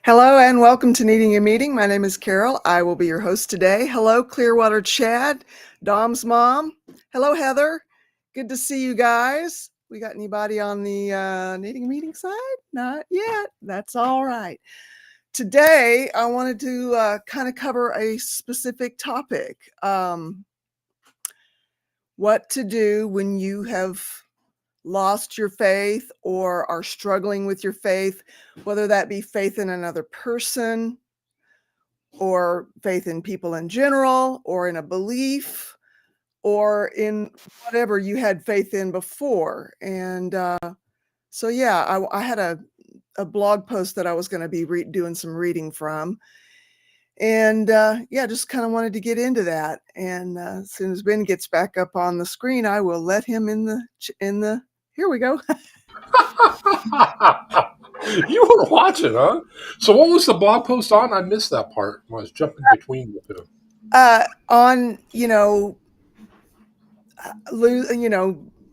Hello and welcome to Needing a Meeting. My name is Carol. I will be your host today. Hello, Clearwater Chad, Dom's mom. Hello, Heather. Good to see you guys. We got anybody on the Needing a Meeting side? Not yet. That's all right. Today, I wanted to kind of cover a specific topic. What to do when you have lost your faith or are struggling with your faith, whether that be faith in another person or faith in people in general or in a belief or in whatever you had faith in before. And so, yeah, I had a blog post that I was going to be doing some reading from. And yeah, just kind of wanted to get into that. And as soon as Ben gets back up on the screen, I will let him in the. Here we go. You were watching, huh? So what was the blog post on? I missed that part. I was jumping between the two. On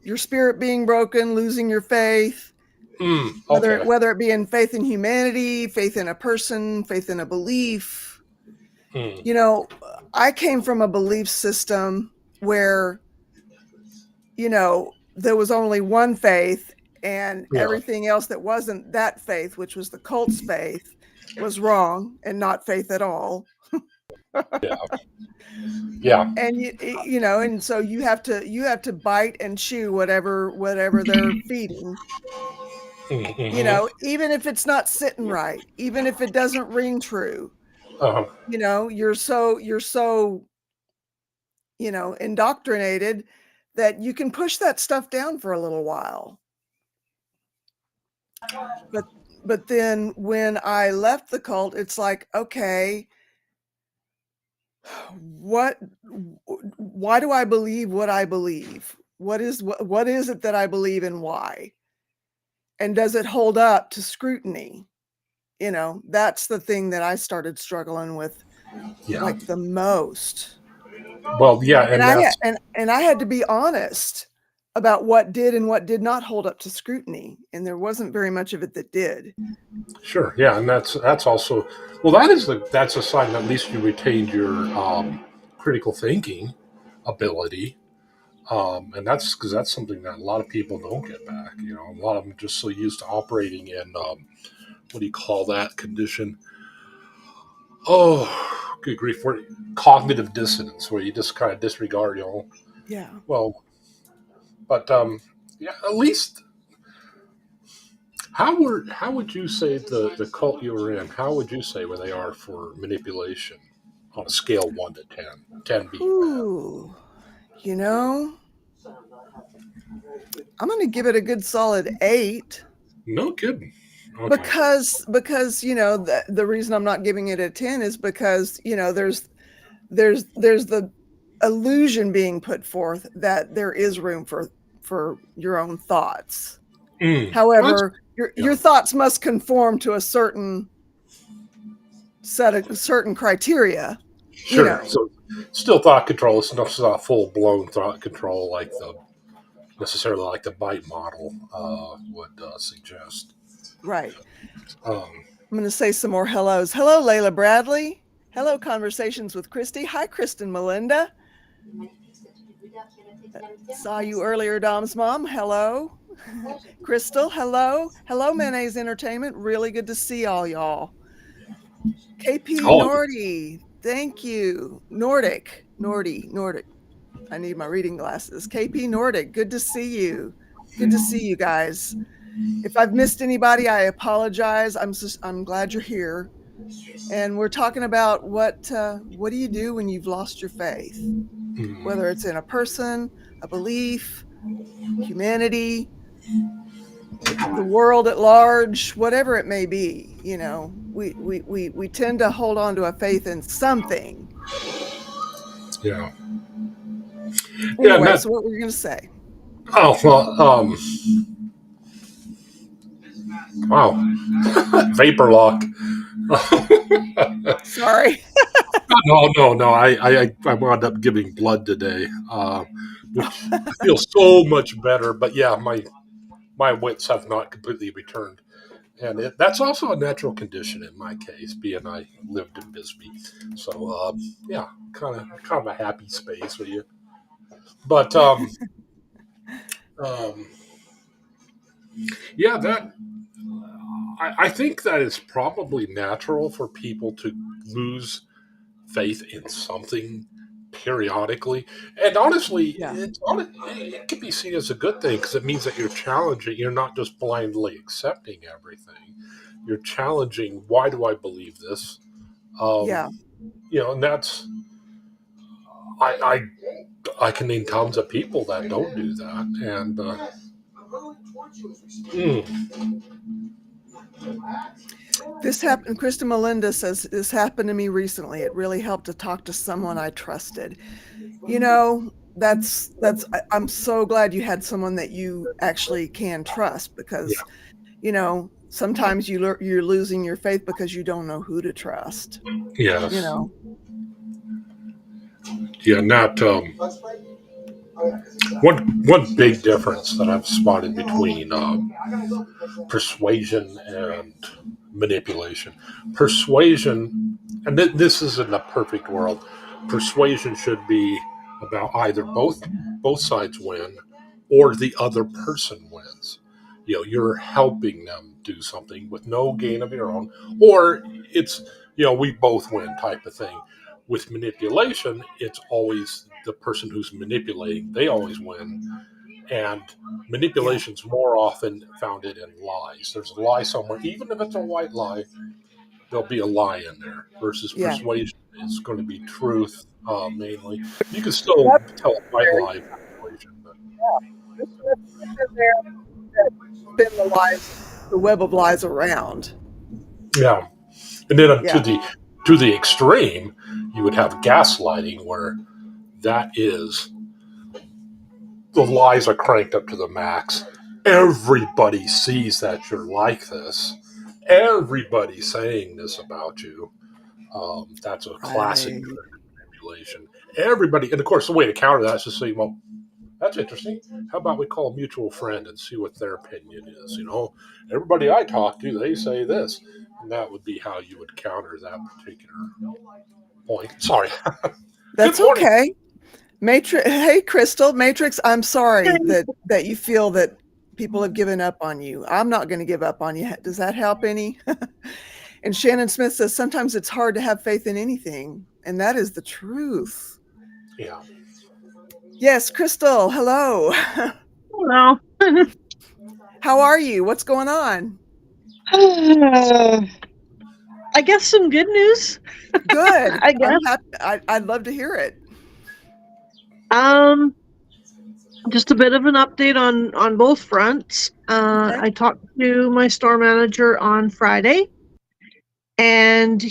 your spirit being broken, losing your faith, Okay. whether it be in faith in humanity, faith in a person, faith in a belief. I came from a belief system where there was only one faith, and Yeah. everything else that wasn't that faith, which was the cult's faith, was wrong and not faith at all. Yeah. Yeah. And and so you have to bite and chew whatever they're feeding. Mm-hmm. Even if it's not sitting right, even if it doesn't ring true. Uh-huh. You're so indoctrinated that you can push that stuff down for a little while. But then when I left the cult, it's like, okay, why do I believe what I believe? What is it that I believe and why? And does it hold up to scrutiny? That's the thing that I started struggling with, Yeah. like, the most. Well, yeah, and that's And I had to be honest about what did and what did not hold up to scrutiny, and there wasn't very much of it that did. sure. Yeah, and that's also well. That's a sign that at least you retained your critical thinking ability. And that's because that's something that a lot of people don't get back. A lot of them just so used to operating in what do you call that condition? Oh, good grief! Where cognitive dissonance, where you just kind of disregard, Yeah. Well, but yeah, at least how would you say the cult you were in? How would you say where they are for manipulation on a scale 1 to 10? 10 being bad. Ooh, you know, I'm going to give it a good solid 8. No kidding. Okay. Because the reason I'm not giving it a 10 is because there's the illusion being put forth that there is room for your own thoughts. However, your thoughts must conform to a certain certain criteria. Sure. So still thought control. It's not full blown thought control like necessarily like the bite model would suggest. Right. Um, I'm going to say some more hellos. Hello, Layla Bradley. Hello, Conversations with Christy. Hi, Kristen Melinda. Saw you earlier, Dom's mom. Hello. Crystal, hello. Hello, Mayonnaise Entertainment. Really good to see all y'all. KP Nordy. Thank you. Nordic. I need my reading glasses. KP Nordic. Good to see you. Good to see you guys. If I've missed anybody, I apologize. I'm glad you're here. And we're talking about what do you do when you've lost your faith? Whether it's in a person, a belief, humanity, the world at large, whatever it may be, we tend to hold on to a faith in something. Yeah. Anyway, so what were you going to say? Oh, well, wow. Vapor lock. Sorry. No. I wound up giving blood today, which I feel so much better. But yeah, my wits have not completely returned. and that's also a natural condition in my case, being I lived in Bisbee. So yeah, kind of a happy space with you. But um, yeah, that I think that it's probably natural for people to lose faith in something periodically. And honestly, Yeah. it can be seen as a good thing because it means that you're challenging. You're not just blindly accepting everything. You're challenging. Why do I believe this? Um, Yeah. and that's I I can name tons of people that don't do that, and This happened, Krista Melinda says, this happened to me recently. It really helped to talk to someone I trusted. You know, I'm so glad you had someone that you actually can trust yeah, because, sometimes you're losing your faith because you don't know who to trust, you yes, know. yeah, not one big difference that I've spotted between persuasion and manipulation. Persuasion, and this isn't a perfect world. Persuasion should be about either both sides win or the other person wins. You're helping them do something with no gain of your own, or it's we both win type of thing. With manipulation, it's always the person who's manipulating, they always win, and Yeah. manipulation's more often founded in lies. There's a lie somewhere, even if it's a white lie, there'll be a lie in there. Versus Yeah. persuasion is going to be truth mainly. You can still tell a white lie in manipulation, but There's truth in there that spin the web of lies around. yeah. And then Yeah. to the extreme, you would have gaslighting, where that is the lies are cranked up to the max. Everybody sees that you're like this. Everybody's saying this about you. That's a classic Right. trick of manipulation. Everybody, and of course, the way to counter that is to say, well, that's interesting. How about we call a mutual friend and see what their opinion is? Everybody I talk to, they say this. And that would be how you would counter that particular point. Sorry. Good That's morning. okay. Matrix, hey Crystal, Matrix, I'm sorry that you feel that people have given up on you. I'm not going to give up on you. Does that help any? And Shannon Smith says sometimes it's hard to have faith in anything, and that is the truth. Yeah. Yes, Crystal, hello. Well, How are you? What's going on? I guess some good news. Good. I I'm guess. happy. I'd love to hear it. Um, just a bit of an update on both fronts. Okay. I talked to my store manager on Friday, and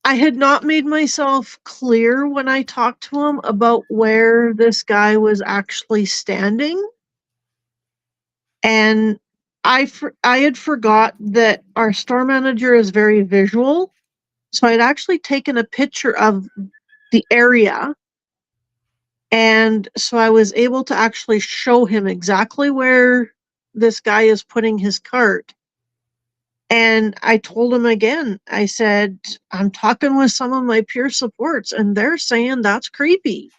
I had not made myself clear when I talked to him about where this guy was actually standing, and I had forgot that our store manager is very visual. So I'd actually taken a picture of the area. And so I was able to actually show him exactly where this guy is putting his cart. And I told him again, I said, I'm talking with some of my peer supports, and they're saying that's creepy.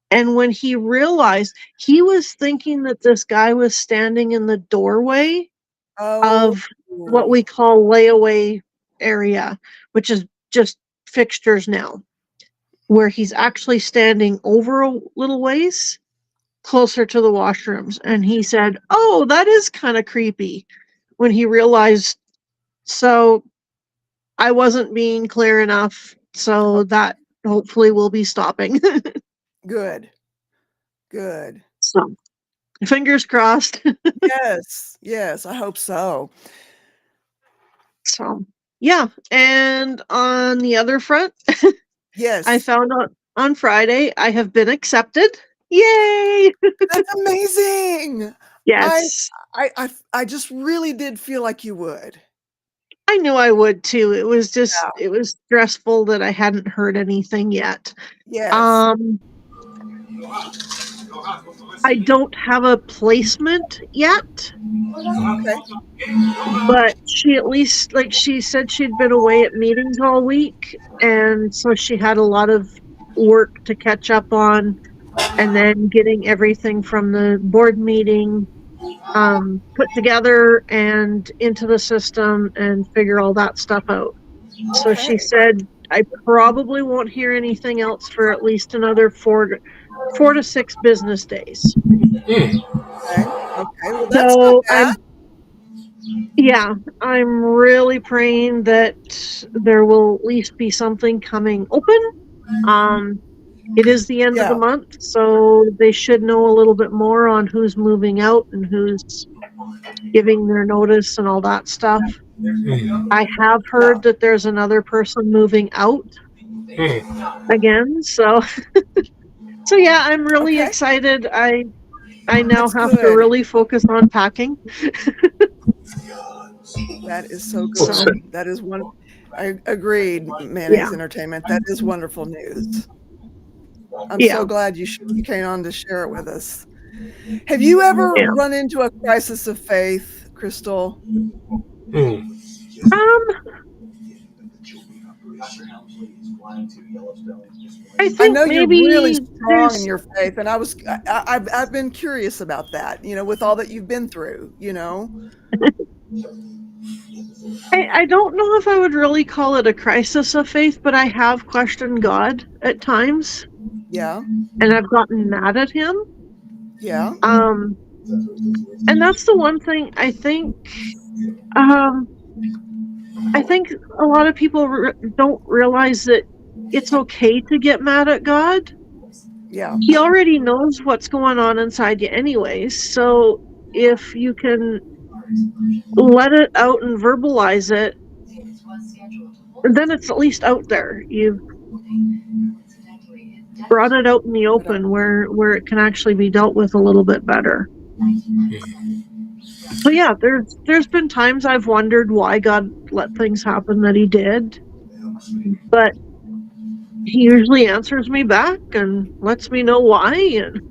And when he realized, he was thinking that this guy was standing in the doorway Oh, of what we call layaway area, which is just fixtures now, where he's actually standing over a little ways closer to the washrooms. And he said, "Oh, that is kind of creepy," when he realized, so I wasn't being clear enough. So that hopefully will be stopping. good. Good. So fingers crossed. Yes. Yes. I hope so. So yeah. And on the other front, I Yes. found out on Friday I have been accepted. Yay! That's amazing. I Yes. I just really did feel like you would. I knew I would too. Yeah. It was stressful that I hadn't heard anything yet. Yes. Um I don't have a placement yet, Okay. but she at least, like she said, she'd been away at meetings all week, and so she had a lot of work to catch up on, and then getting everything from the board meeting put together and into the system and figure all that stuff out. So she Okay. said, I probably won't hear anything else for at least another 4 to 6 business days. Mm. Okay. Okay. Well, that's not So bad. I'm really praying that there will at least be something coming open. It is the end of the Yeah. month, so they should know a little bit more on who's moving out and who's giving their notice and all that stuff. Mm. I have Yeah. heard that there's another person moving out Mm. again, so yeah, I'm really Okay. excited. I now That's have to good. really focus on packing. That is so Well, So, good. That is one. I agreed, yeah. Mayonnaise Entertainment. That is wonderful news. I'm Yeah. so glad you came on to share it with us. Have you ever Yeah. run into a crisis of faith, Crystal? mm. Um, I I think know you're really maybe strong in there's your faith, and I've been curious about that, with all that you've been through, you know? I don't know if I would really call it a crisis of faith, but I have questioned God at times, Yeah, and I've gotten mad at him. yeah, Um, and that's the one thing um I think a lot of people don't realize that it's okay to get mad at God. yeah. He already knows what's going on inside you anyways. So if you can let it out and verbalize it, then it's at least out there. You've brought it out in the Right open on. where it can actually be dealt with a little bit better. So yeah, there's been times I've wondered why God let things happen that he did, but he usually answers me back and lets me know why. And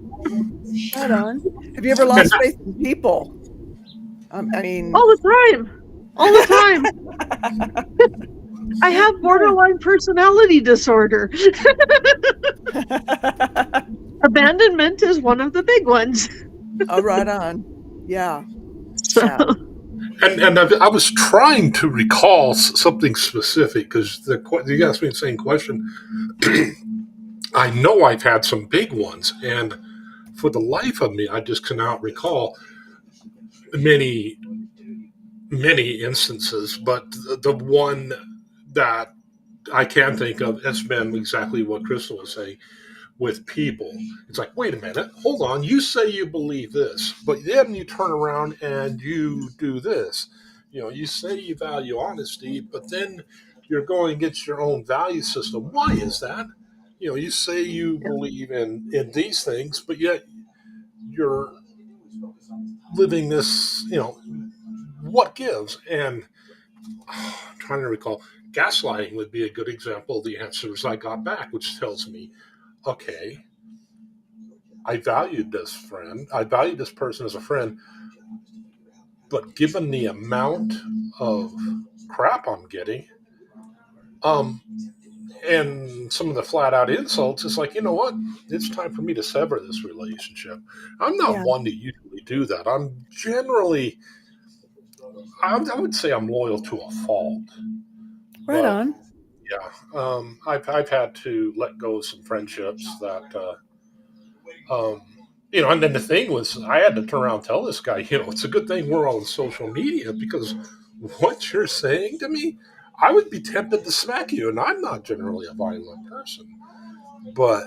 Right on. Have you ever And lost faith in people? I mean, all the time, all the time. I have borderline personality disorder. Abandonment is one of the big ones. oh, right on. Yeah, So yeah, I was trying to recall something specific because you asked me the same question. I know I've had some big ones, and for the life of me, I just cannot recall many many instances. But the one that I can think of has been exactly what Crystal was saying with people. It's like, wait a minute, hold on. You say you believe this, but then you turn around and you do this. You say you value honesty, but then you're going against your own value system. Why is that? You say you believe in these things, but yet you're living this. What gives? And I'm trying to recall. Gaslighting would be a good example of the answers I got back, which tells me, okay, I valued this friend. I valued this person as a friend, but given the amount of crap I'm getting, um, and some of the flat out insults, it's like, you know what? It's time for me to sever this relationship. I'm not yeah. one to usually do that. I'm generally, I would say I'm loyal to a fault, Right but on. yeah, I've had to let go of some friendships that Um, and then the thing was, I had to turn around and tell this guy, it's a good thing we're on social media because what you're saying to me, I would be tempted to smack you, and I'm not generally a violent person. But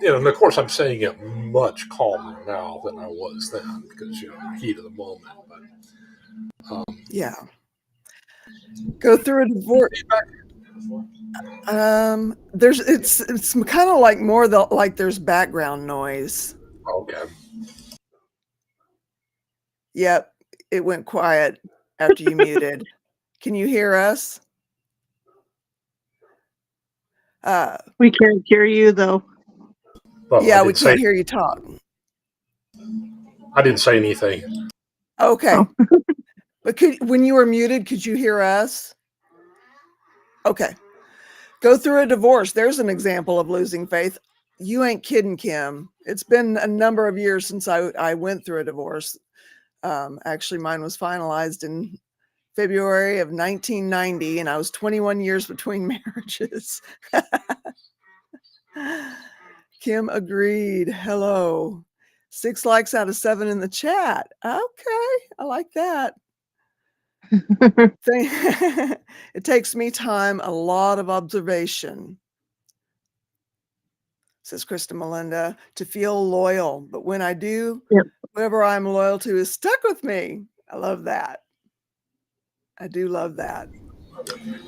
and of course, I'm saying it much calmer now than I was then because heat of the moment. But Yeah. Go through a divorce. It's kind of like more like there's background noise. okay, Yep, it went quiet after you muted. Can you hear us? Uh, we can't hear you though. Well, Yeah, we can't hear you talk. I didn't say anything. Okay. Oh. But when you were muted, could you hear us? Okay. Go through a divorce. There's an example of losing faith. You ain't kidding, Kim. It's been a number of years since I went through a divorce. Actually, mine was finalized in February of 1990, and I was 21 years between marriages. Kim agreed. Hello. 6 likes out of 7 in the chat. Okay, I like that. It takes me time, a lot of observation, says Krista Melinda, to feel loyal. But when I do, Yep. whoever I'm loyal to is stuck with me. I love that. I do love that.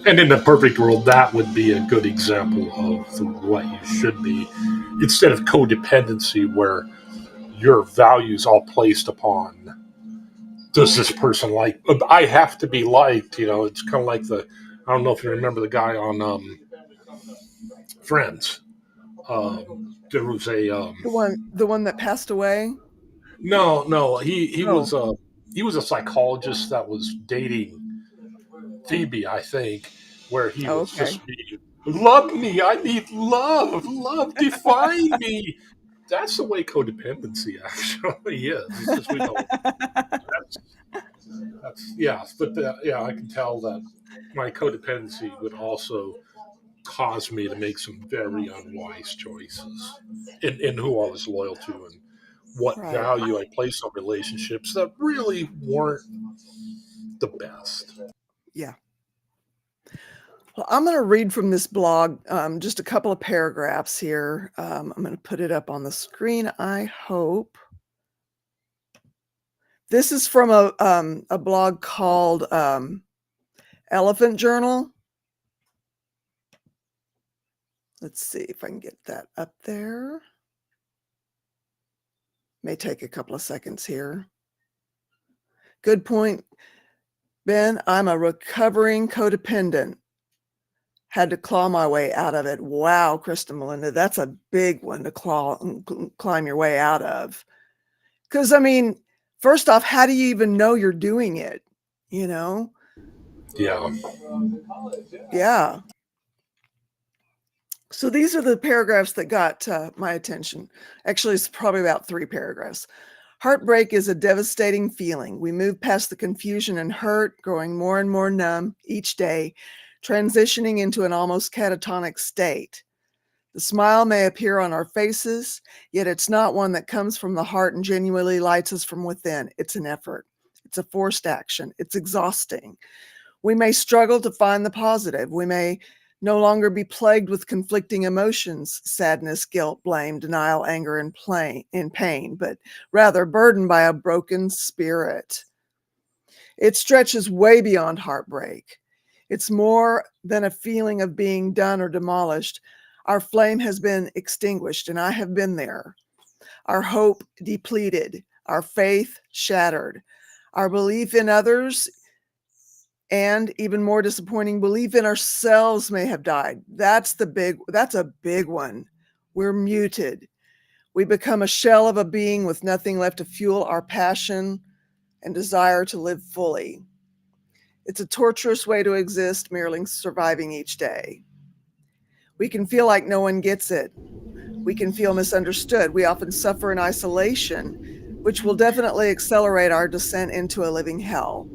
And in the perfect world, that would be a good example of what you should be, instead of codependency, where your values all placed upon, does this person like? I have to be liked. It's kind of like I don't know if you remember the guy on Friends. There was a The one that passed away. no. He Oh, was a psychologist that was dating Phoebe, I think, where he was okay. just being, love me, I need love, define me. That's the way codependency actually is. It's just we don't. That's yeah, but yeah, I can tell that my codependency would also cause me to make some very unwise choices in who I was loyal to and what Right. value I place on relationships that really weren't the best. Yeah. Well, I'm going to read from this blog just a couple of paragraphs here. I'm going to put it up on the screen, I hope. This is from a blog called Elephant Journal. Let's see if I can get that up there. May take a couple of seconds here. Good point, Ben. I'm a recovering codependent. Had to claw my way out of it. Wow, Krista Melinda, that's a big one to climb your way out of. Because, I mean, first off, how do you even know you're doing it? Yeah. Yeah. So these are the paragraphs that got my attention. Actually, it's probably about 3 paragraphs. Heartbreak is a devastating feeling. We move past the confusion and hurt, growing more and more numb each day, transitioning into an almost catatonic state. The smile may appear on our faces, yet it's not one that comes from the heart and genuinely lights us from within. It's an effort. It's a forced action. It's exhausting. We may struggle to find the positive. We may no longer be plagued with conflicting emotions, sadness, guilt, blame, denial, anger, and pain, but rather burdened by a broken spirit. It stretches way beyond heartbreak. It's more than a feeling of being done or demolished. Our flame has been extinguished, and I have been there. Our hope depleted, our faith shattered, our belief in others, and even more disappointing, belief in ourselves may have died. That's a big one. We're muted. We become a shell of a being with nothing left to fuel our passion and desire to live fully. It's a torturous way to exist, merely surviving each day. We can feel like no one gets it. We can feel misunderstood. We often suffer in isolation, which will definitely accelerate our descent into a living hell.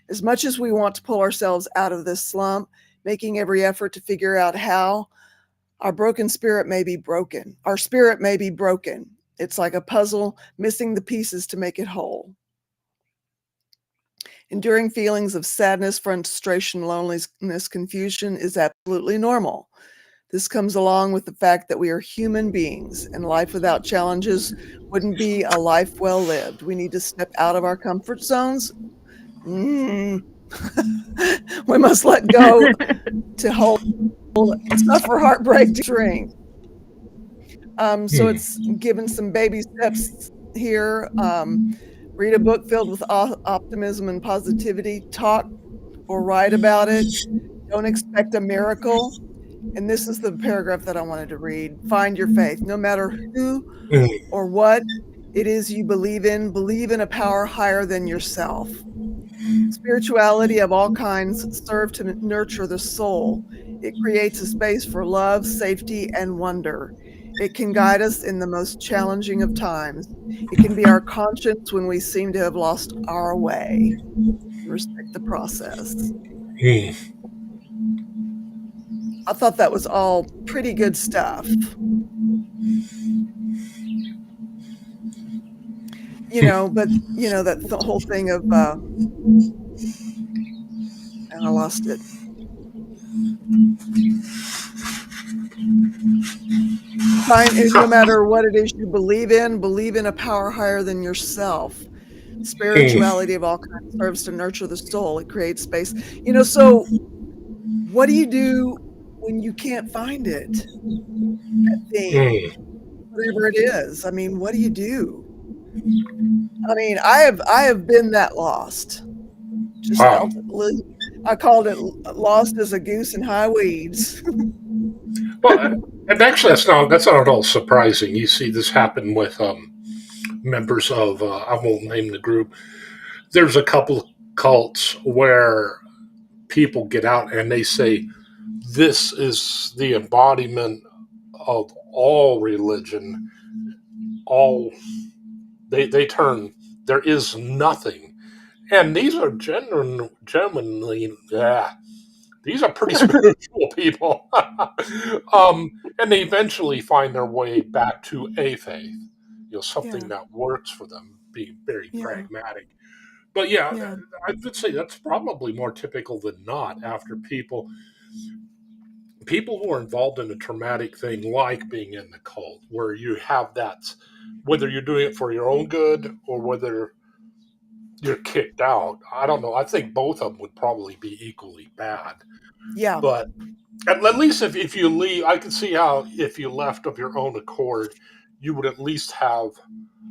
As much as we want to pull ourselves out of this slump, making every effort to figure out how, our broken spirit may be broken. Our spirit may be broken. It's like a puzzle, missing the pieces to make it whole. Enduring feelings of sadness, frustration, loneliness, confusion is absolutely normal. This comes along with the fact that we are human beings, and life without challenges wouldn't be a life well lived. We need to step out of our comfort zones. We must let go to hold and suffer heartbreak to shrink. So it's given some baby steps here. Read a book filled with optimism and positivity. Talk or write about it. Don't expect a miracle. And this is the paragraph that I wanted to read. Find your faith. No matter who mm, or what it is you believe in a power higher than yourself. Spirituality of all kinds serve to nurture the soul. It creates a space for love, safety, and wonder. It can guide us in the most challenging of times. It can be our conscience when we seem to have lost our way. Respect the process. mm. I thought that was all pretty good stuff. But that the whole thing of and I lost it. No matter what it is you believe in a power higher than yourself. Mm, Spirituality of all kinds serves to nurture the soul. It creates space. So what do you do when you can't find it? Thing, mm. whatever it is. I mean, what do you do? I mean, I have been that lost. Just Wow. felt it. I called it lost as a goose in high weeds. Well, and actually, that's not at all surprising. You see this happen with members of I won't name the group. There's a couple cults where people get out and they say this is the embodiment of all religion. All they turn there is nothing, and these are genuinely yeah. These are pretty spiritual people, and they eventually find their way back to a faith, something Yeah, that works for them, being very yeah, pragmatic. But yeah, yeah, I would say that's probably more typical than not. After people who are involved in a traumatic thing, like being in the cult, where you have that, whether you're doing it for your own good or whether you're kicked out. I don't know. I think both of them would probably be equally bad. yeah, But at least if you leave, I can see how if you left of your own accord, you would at least have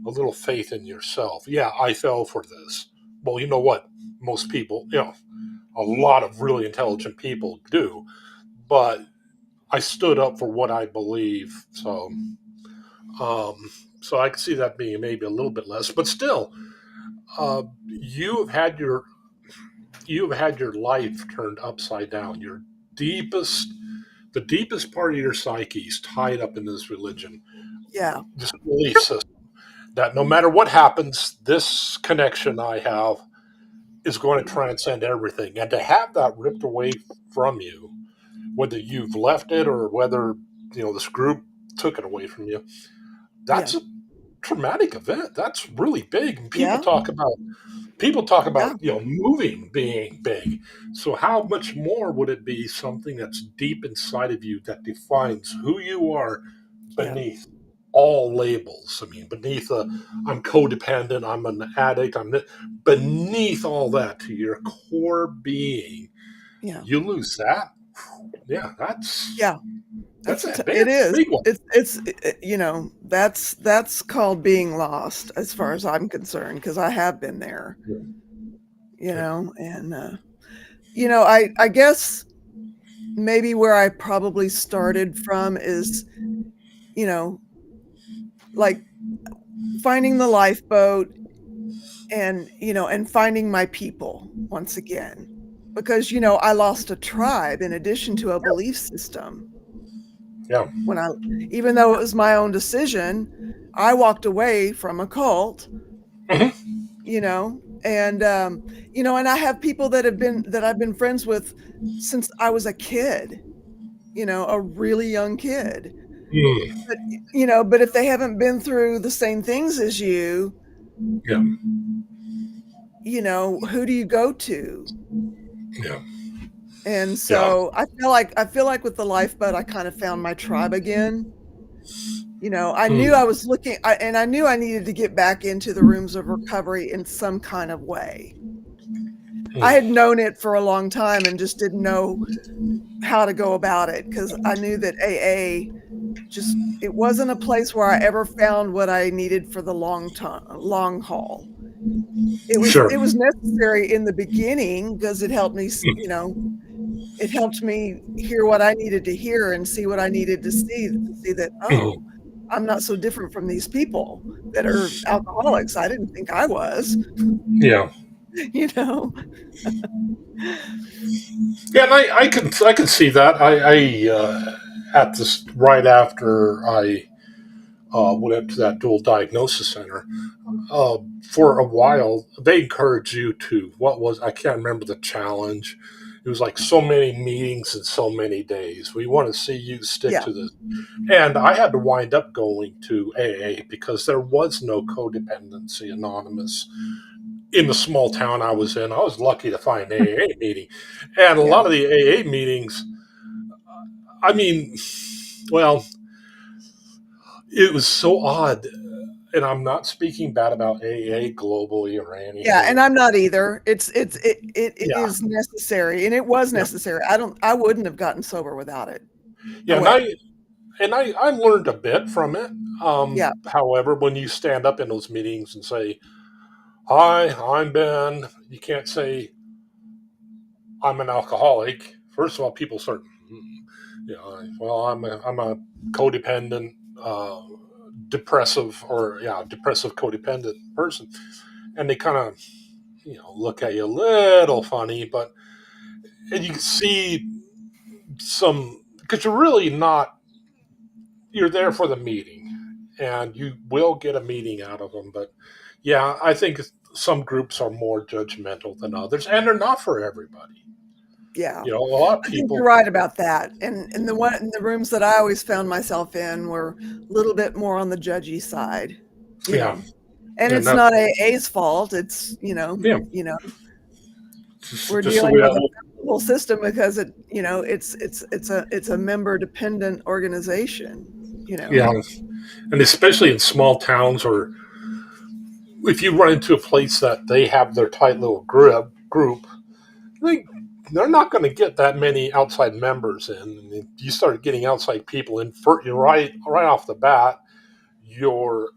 a little faith in yourself. Yeah, I fell for this. Well, you know what? Most people, a lot of really intelligent people do. But I stood up for what I believe. Um, so I can see that being maybe a little bit less. But still, uh, you have had your you have had your life turned upside down. Deepest the deepest part of your psyche is tied up in this religion, yeah, this belief system that no matter what happens, this connection I have is going to transcend everything. And to have that ripped away from you, whether you've left it or whether this group took it away from you, yeah, that's a traumatic event. That's really big. And yeah, people talk yeah, about moving being big. So how much more would it be something that's deep inside of you that defines who you are yeah, beneath all labels? I mean, beneath I'm codependent, I'm an addict, beneath all that to your core being, yeah, you lose that. Yeah, that's yeah. that's that big. It That's a is. big one. That's called being lost as far as I'm concerned because I have been there, Yeah. and I guess maybe where I probably started from is, you know, like finding the lifeboat and finding my people once again. Because, I lost a tribe in addition to a belief system. Yeah. When I Even though it was my own decision, I walked away from a cult, Mhm. and I have people that I've been friends with since I was a kid, a really young kid. Mm. But if they haven't been through the same things as you, Yeah. who do you go to? Yeah. And Yeah. so I feel like with the lifeboat, I kind of found my tribe again. I knew I Mm. was and I knew I needed to get back into the rooms of recovery in some kind of way. I had Mm. known it for a long time and just didn't know how to go about it because I knew that AA just it wasn't a place where I ever found what I needed for the long haul. It was Sure. it was necessary in the beginning because it helped me, it helped me hear what I needed to hear and see what I needed to see that, oh, I'm not so different from these people that are alcoholics. I didn't think I was, Yeah. you know? Yeah, and I can see that. I at this right after I went up to that dual diagnosis center, uh, for a while they encourage you to, what was, I can't remember the challenge. It was like so many meetings in so many days. We want to see you stick Yeah. to this. And I had to wind up going to AA because there was no Codependency Anonymous in the small town I was in. I was lucky to find an AA meeting. And a Yeah. lot of the AA meetings, I mean, well, it was so odd. And I'm not speaking bad about AA globally or Yeah, and anything. I'm not either. It Yeah. is necessary, and it was Yeah. necessary. I wouldn't have gotten sober without it. Yeah. No And way. I learned a bit from it. Yeah. However, when you stand up in those meetings and say, "Hi, I'm Ben," you can't say, "I'm an alcoholic." First of all, people start, well, I'm a codependent, depressive, or yeah, depressive codependent person, and they kind of, look at you a little funny, but and you can see some, because you're really not, you're there for the meeting, and you will get a meeting out of them, but yeah, I think some groups are more judgmental than others, and they're not for everybody. Yeah. A lot of I think you're people, right about that. And the rooms that I always found myself in were a little bit more on the judgy side, you yeah, know. And and it's that, not AA's fault. It's, yeah, we're just the dealing way with that a old, festival system because it's a member dependent organization, you know. yeah, and especially in small towns, or if you run into a place that they have their tight little group, they, they're not going to get that many outside members in. And if you start getting outside people in, you're right off the bat, you're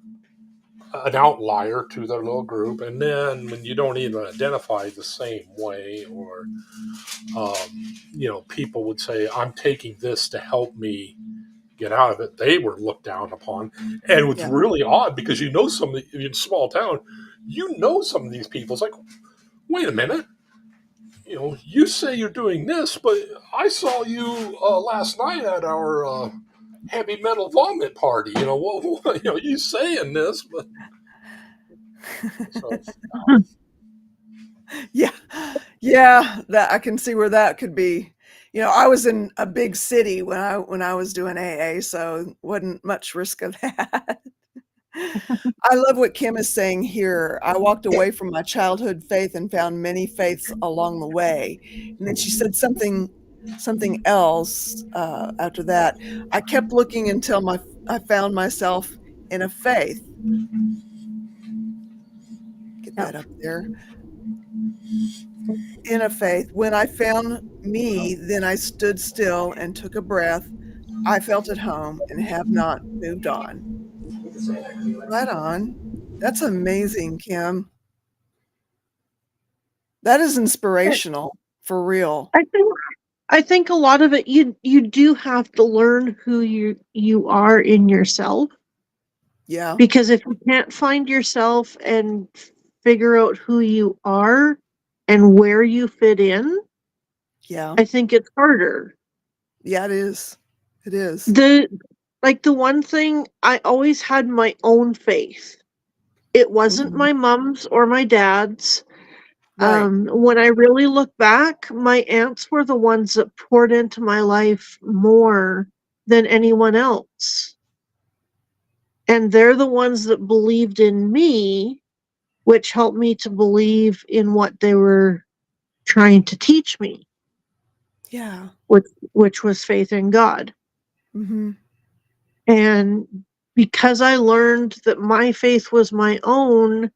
an outlier to their little group. And then when you don't even identify the same way, or people would say, "I'm taking this to help me get out of it," they were looked down upon. And it was Yeah. really odd because some of in small town, some of these people. It's like, wait a minute, you say you're doing this, but I saw you last night at our heavy metal vomit party. You saying this, but so Yeah. Yeah, that I can see where that could be. I was in a big city when I was doing AA, so wasn't much risk of that. I love what Kim is saying here. I walked away from my childhood faith and found many faiths along the way. And then she said something else after that. I kept looking until I found myself in a faith. Get Yeah. that up there. In a faith. When I found me, then I stood still and took a breath. I felt at home and have not moved on. Right on. That's amazing, Kim. That is inspirational, for real. I think I think a lot of it, you do have to learn who you are in yourself, Yeah, because if you can't find yourself and figure out who you are and where you fit in, yeah. I think it's harder. Yeah, it is. It is. The the one thing, I always had my own faith. It wasn't Mhm. my mom's or my dad's. Right. When I really look back, my aunts were the ones that poured into my life more than anyone else. And they're the ones that believed in me, which helped me to believe in what they were trying to teach me, Yeah. which was faith in God. Mhm. And because I learned that my faith was my own,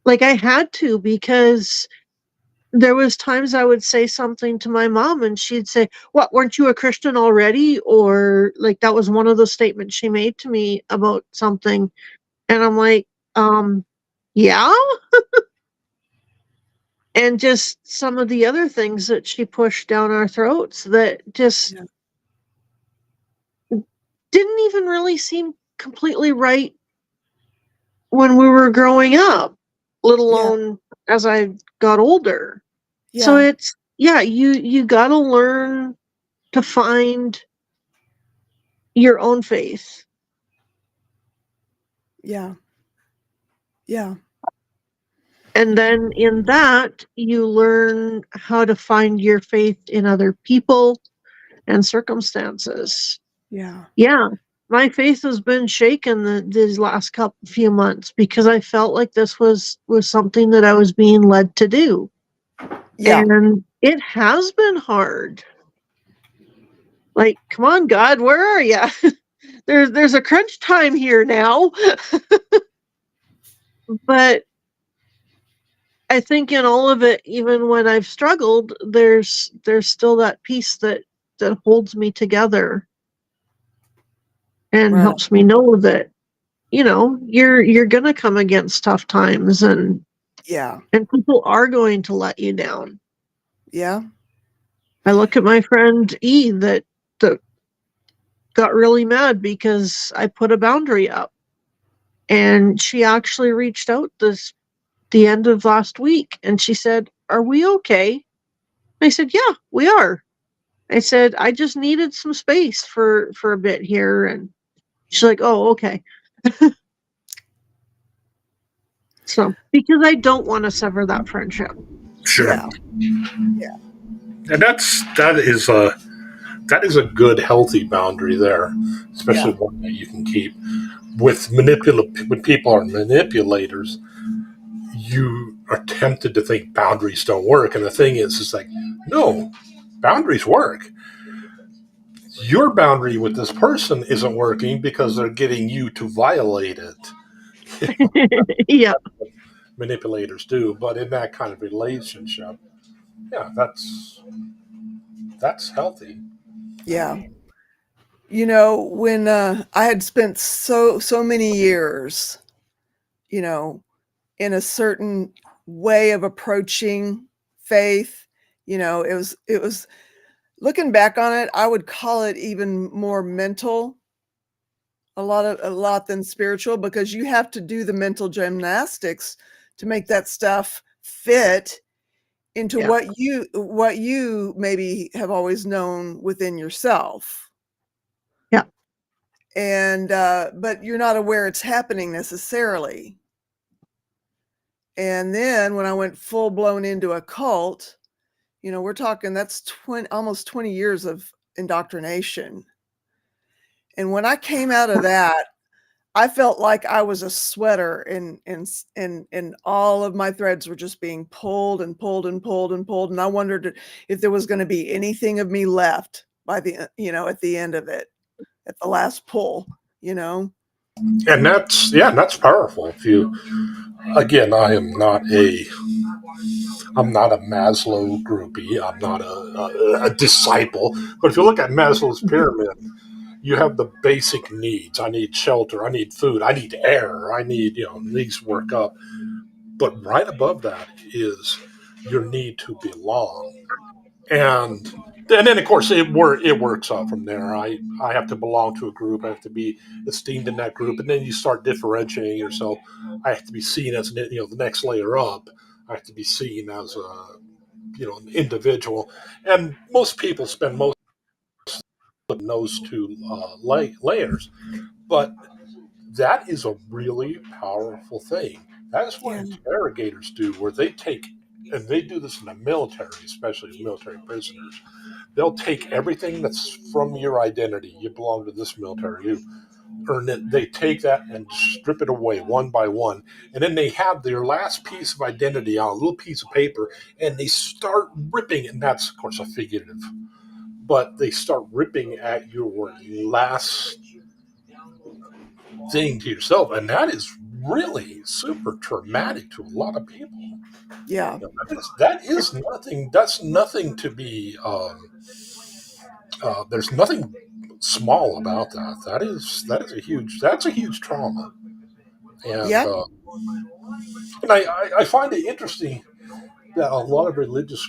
I had to, because there was times I would say something to my mom and she'd say, "What, weren't you a Christian already?" Or that was one of the statements she made to me about something. And I'm like, yeah. and just some of the other things that she pushed down our throats that just Yeah. didn't even really seem completely right when we were growing up, let Yeah. alone as I got older. So Yeah. it's, yeah, you got to learn to find your own faith. Yeah. Yeah. And then in that, you learn how to find your faith in other people and circumstances. Yeah. Yeah, my faith has been shaken these last couple few months because I felt like this was something that I was being led to do, Yeah. and it has been hard. Like, come on, God, where are you? There's a crunch time here now. But I think in all of it, even when I've struggled, there's still that piece that holds me together and Right. helps me know that, you're gonna come against tough times, Yeah. and people are going to let you down. Yeah. I look at my friend E that got really mad because I put a boundary up, and she actually reached out the end of last week, and she said, "Are we okay?" I said, "Yeah, we are." I said, "I just needed some space for a bit here," and she's like, "Oh, okay." So, because I don't want to sever that friendship. Sure. Yeah. Yeah. And that is a good healthy boundary there, especially Yeah. one that you can keep with when people are manipulators. You are tempted to think boundaries don't work, and the thing is like, no, boundaries work. Your boundary with this person isn't working because they're getting you to violate it. Yeah, Manipulators do, but in that kind of relationship, yeah, that's healthy. Yeah. When I had spent so many years, you know, in a certain way of approaching faith, it was looking back on it, I would call it even more mental, a lot than spiritual, because you have to do the mental gymnastics to make that stuff fit into yeah, what you maybe have always known within yourself. yeah, And but you're not aware it's happening necessarily. And then when I went full blown into a cult, we're talking that's 20, almost 20 years of indoctrination. And when I came out of that, I felt like I was a sweater, and all of my threads were just being pulled and pulled and pulled and pulled, and I wondered if there was gonna be anything of me left by at the end of it, at the last pull, you know? And that's powerful. If you again, I'm not a Maslow groupie. I'm not a disciple. But if you look at Maslow's pyramid, you have the basic needs. I need shelter. I need food. I need air. I need, needs work up. But right above that is your need to belong. And then of course it works out from there. I have to belong to a group. I have to be esteemed in that group, and then you start differentiating yourself. I have to be seen as the next layer up. I have to be seen as an individual. And most people spend most of those two layers, but that is a really powerful thing. That is what Yeah, interrogators do, where they take, and they do this in the military, especially military prisoners. They'll take everything that's from your identity. You belong to this military. You earn it. They take that and strip it away one by one, and then they have their last piece of identity on a little piece of paper, and they start ripping. And that's of course a figurative, but they start ripping at your last thing to yourself, and that is really super traumatic to a lot of people. yeah, That is nothing. That's nothing to be. There's nothing small about that. That's a huge trauma, and yeah, uh, and I find it interesting. that a lot of religious,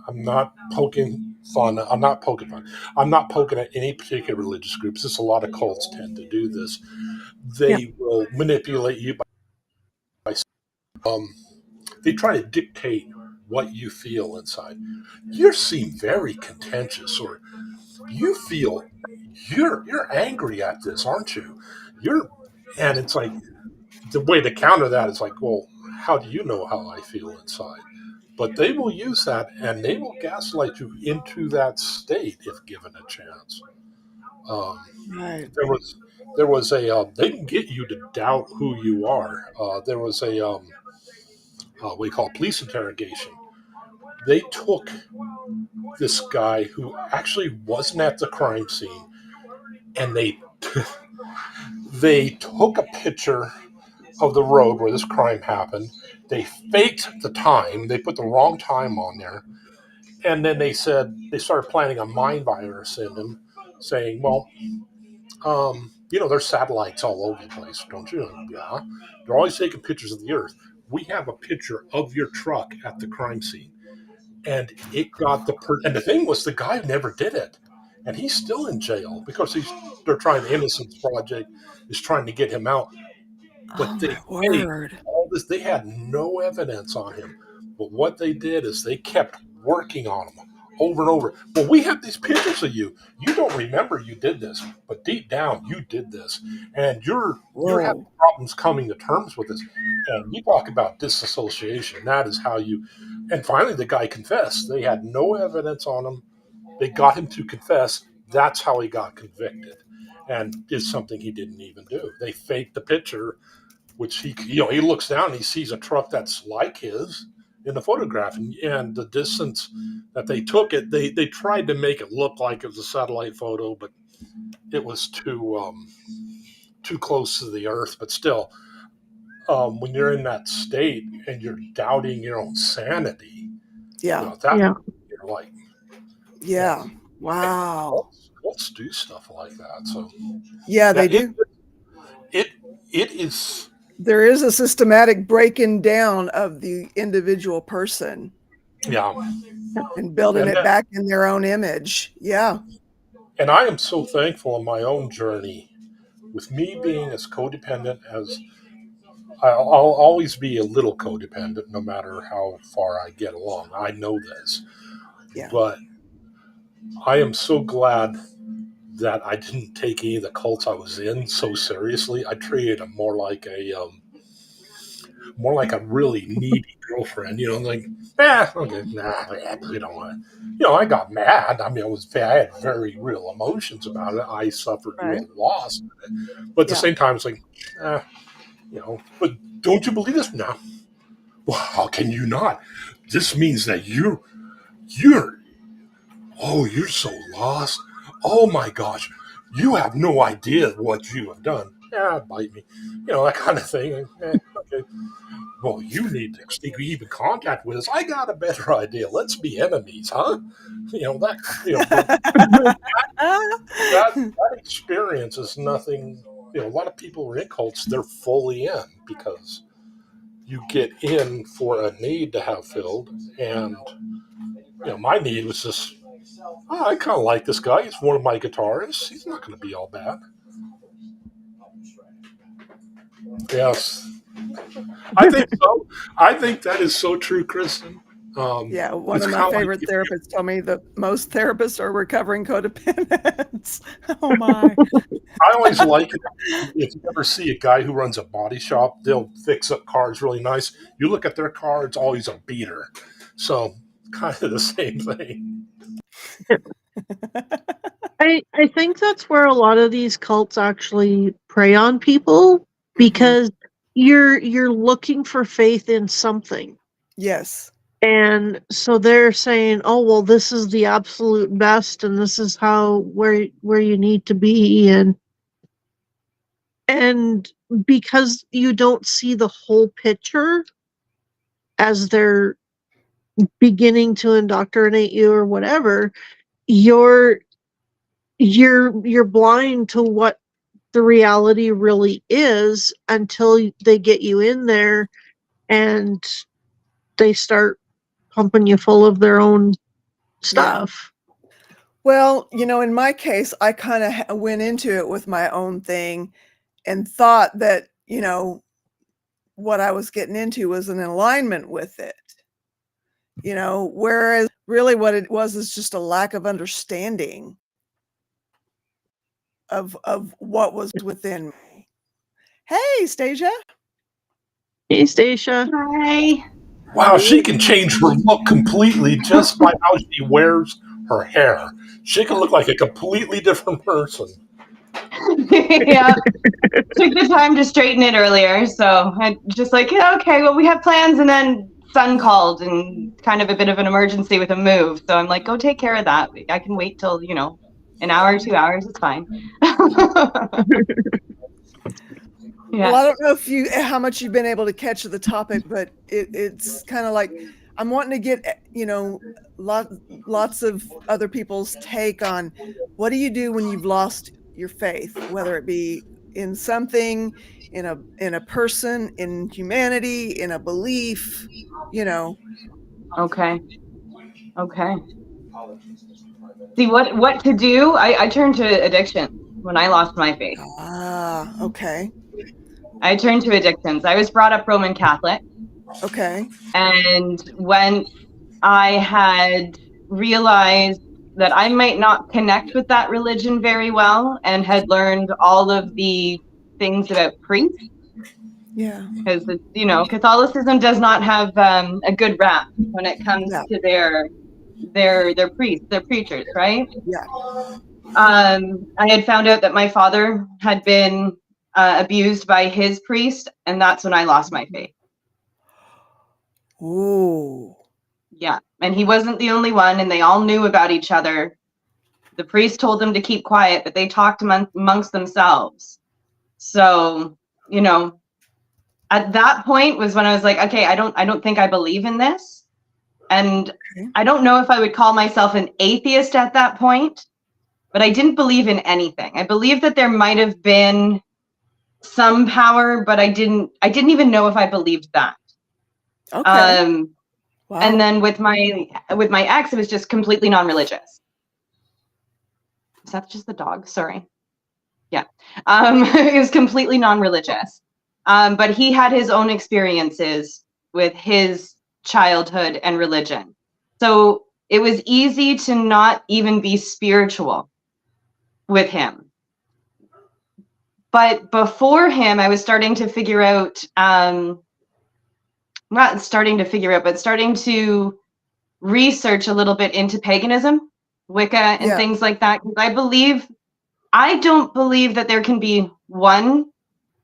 I'm not poking fun. I'm not poking fun. I'm not poking at any particular religious groups. Just a lot of cults tend to do this. Yeah. They will manipulate you by um, they try to dictate what you feel inside. You seem very contentious, or you feel you're angry at this, aren't you? You're, and it's like the way to counter that is like, well, how do you know how I feel inside? But they will use that and they will gaslight you into that state if given a chance. Um, Right. there was a they can get you to doubt who you are. There was a what we call police interrogation. They took this guy who actually wasn't at the crime scene, and they took a picture of the road where this crime happened. They faked the time. They put the wrong time on there, and then they said they started planting a mind virus in him, saying, "Well, there's satellites all over the place, don't you? Yeah, they're always taking pictures of the Earth. We have a picture of your truck at the crime scene." And it got and the thing was, the guy never did it, and he's still in jail because they're trying, the Innocence Project is trying to get him out. Oh But my they faked word. all this. They had no evidence on him, but what they did is they kept working on him over and over. Well, we have these pictures of you. You don't remember you did this, but deep down you did this, and you're having Whoa. problems coming to terms with this. And you talk about disassociation. That is how you. And finally, the guy confessed. They had no evidence on him. They got him to confess. That's how he got convicted, and did something he didn't even do. They faked the picture, which he looks down and he sees a truck that's like his in the photograph, and the distance that they took it, they tried to make it look like it was a satellite photo, but it was too close to the Earth. But still, when you're in that state and you're doubting your own sanity, Yeah. that Yeah. you're like, Yeah. and, and Wow. cults do stuff like that. So Yeah, yeah, they do. it it is. There is a systematic breaking down of the individual person Yeah, and building and it back in their own image. Yeah. I am so thankful in my own journey, with me being as codependent as I'll always be a little codependent no matter how far I get along. I know this, Yeah. but I am so glad that I didn't take any of the cults I was in so seriously. I treated them more like a really needy girlfriend. Like, okay, nah, we don't want to. I got mad. I mean, I had very real emotions about it. I suffered Right. real loss, but at the Yeah. same time, it's like, but don't you believe this now? Well, how can you not? This means that you're, you're so lost. Oh my gosh, you have no idea what you have done. Yeah, bite me. That kind of thing. Okay. Well, you need to keep even contact with us. I got a better idea. Let's be enemies, huh? But that experience is nothing. A lot of people who are in cults, they're fully in because you get in for a need to have filled. And my need was just, I kind of like this guy. He's one of my guitarists. He's not going to be all bad. Yes, I think so. I think that is so true, Kristen. Yeah. One It's of my kind of like favorite therapists told me that most therapists are recovering codependents. Oh my. I always like it. If you ever see a guy who runs a body shop, they'll fix up cars really nice. You look at their car, it's always a beater. So kind of the same thing. I think that's where a lot of these cults actually prey on people, because you're looking for faith in something. Yes. And so they're saying, "Oh, well, this is the absolute best, and this is where you need to be," and because you don't see the whole picture as they're beginning to indoctrinate you or whatever, you're you're blind to what the reality really is until they get you in there and they start pumping you full of their own stuff. Well, in my case, I kind of went into it with my own thing and thought that, what I was getting into was in alignment with it. Whereas really what it was is just a lack of understanding of what was within me. Hey, Stasia. Hey, Stacia. Hi. Wow, she can change her look completely just by how she wears her hair. She can look like a completely different person. Yeah. Took the time to straighten it earlier, so I just like, yeah, okay, well, we have plans, and then son called and kind of a bit of an emergency with a move, so I'm like, go take care of that. I can wait till, an hour, 2 hours, it's fine. Yeah. Well, I don't know how much you've been able to catch the topic, but it's kind of like I'm wanting to get, lots of other people's take on what do you do when you've lost your faith, whether it be in something, in a person, in humanity, in a belief, Okay. See, what to do? I turned to addiction when I lost my faith. Okay. I turned to addictions. I was brought up Roman Catholic. Okay. And when I had realized that I might not connect with that religion very well and had learned all of the things about priests, Yeah. because Catholicism does not have a good rap when it comes to their priests, their preachers, right? Yeah. I had found out that my father had been abused by his priest, and that's when I lost my faith. Ooh. Yeah, and he wasn't the only one, and they all knew about each other. The priest told them to keep quiet, but they talked amongst themselves. So, at that point was when I was like, okay, I don't think I believe in this. And I don't know if I would call myself an atheist at that point, but I didn't believe in anything. I believed that there might have been some power, but I didn't even know if I believed that. Okay. Wow. And then with my ex, it was just completely non-religious. Is that just the dog? Sorry. Yeah. It was completely non-religious. But he had his own experiences with his childhood and religion. So it was easy to not even be spiritual with him. But before him, I was starting to figure out, not starting to figure out, but starting to research a little bit into paganism, Wicca, and things like that. Because I don't believe that there can be one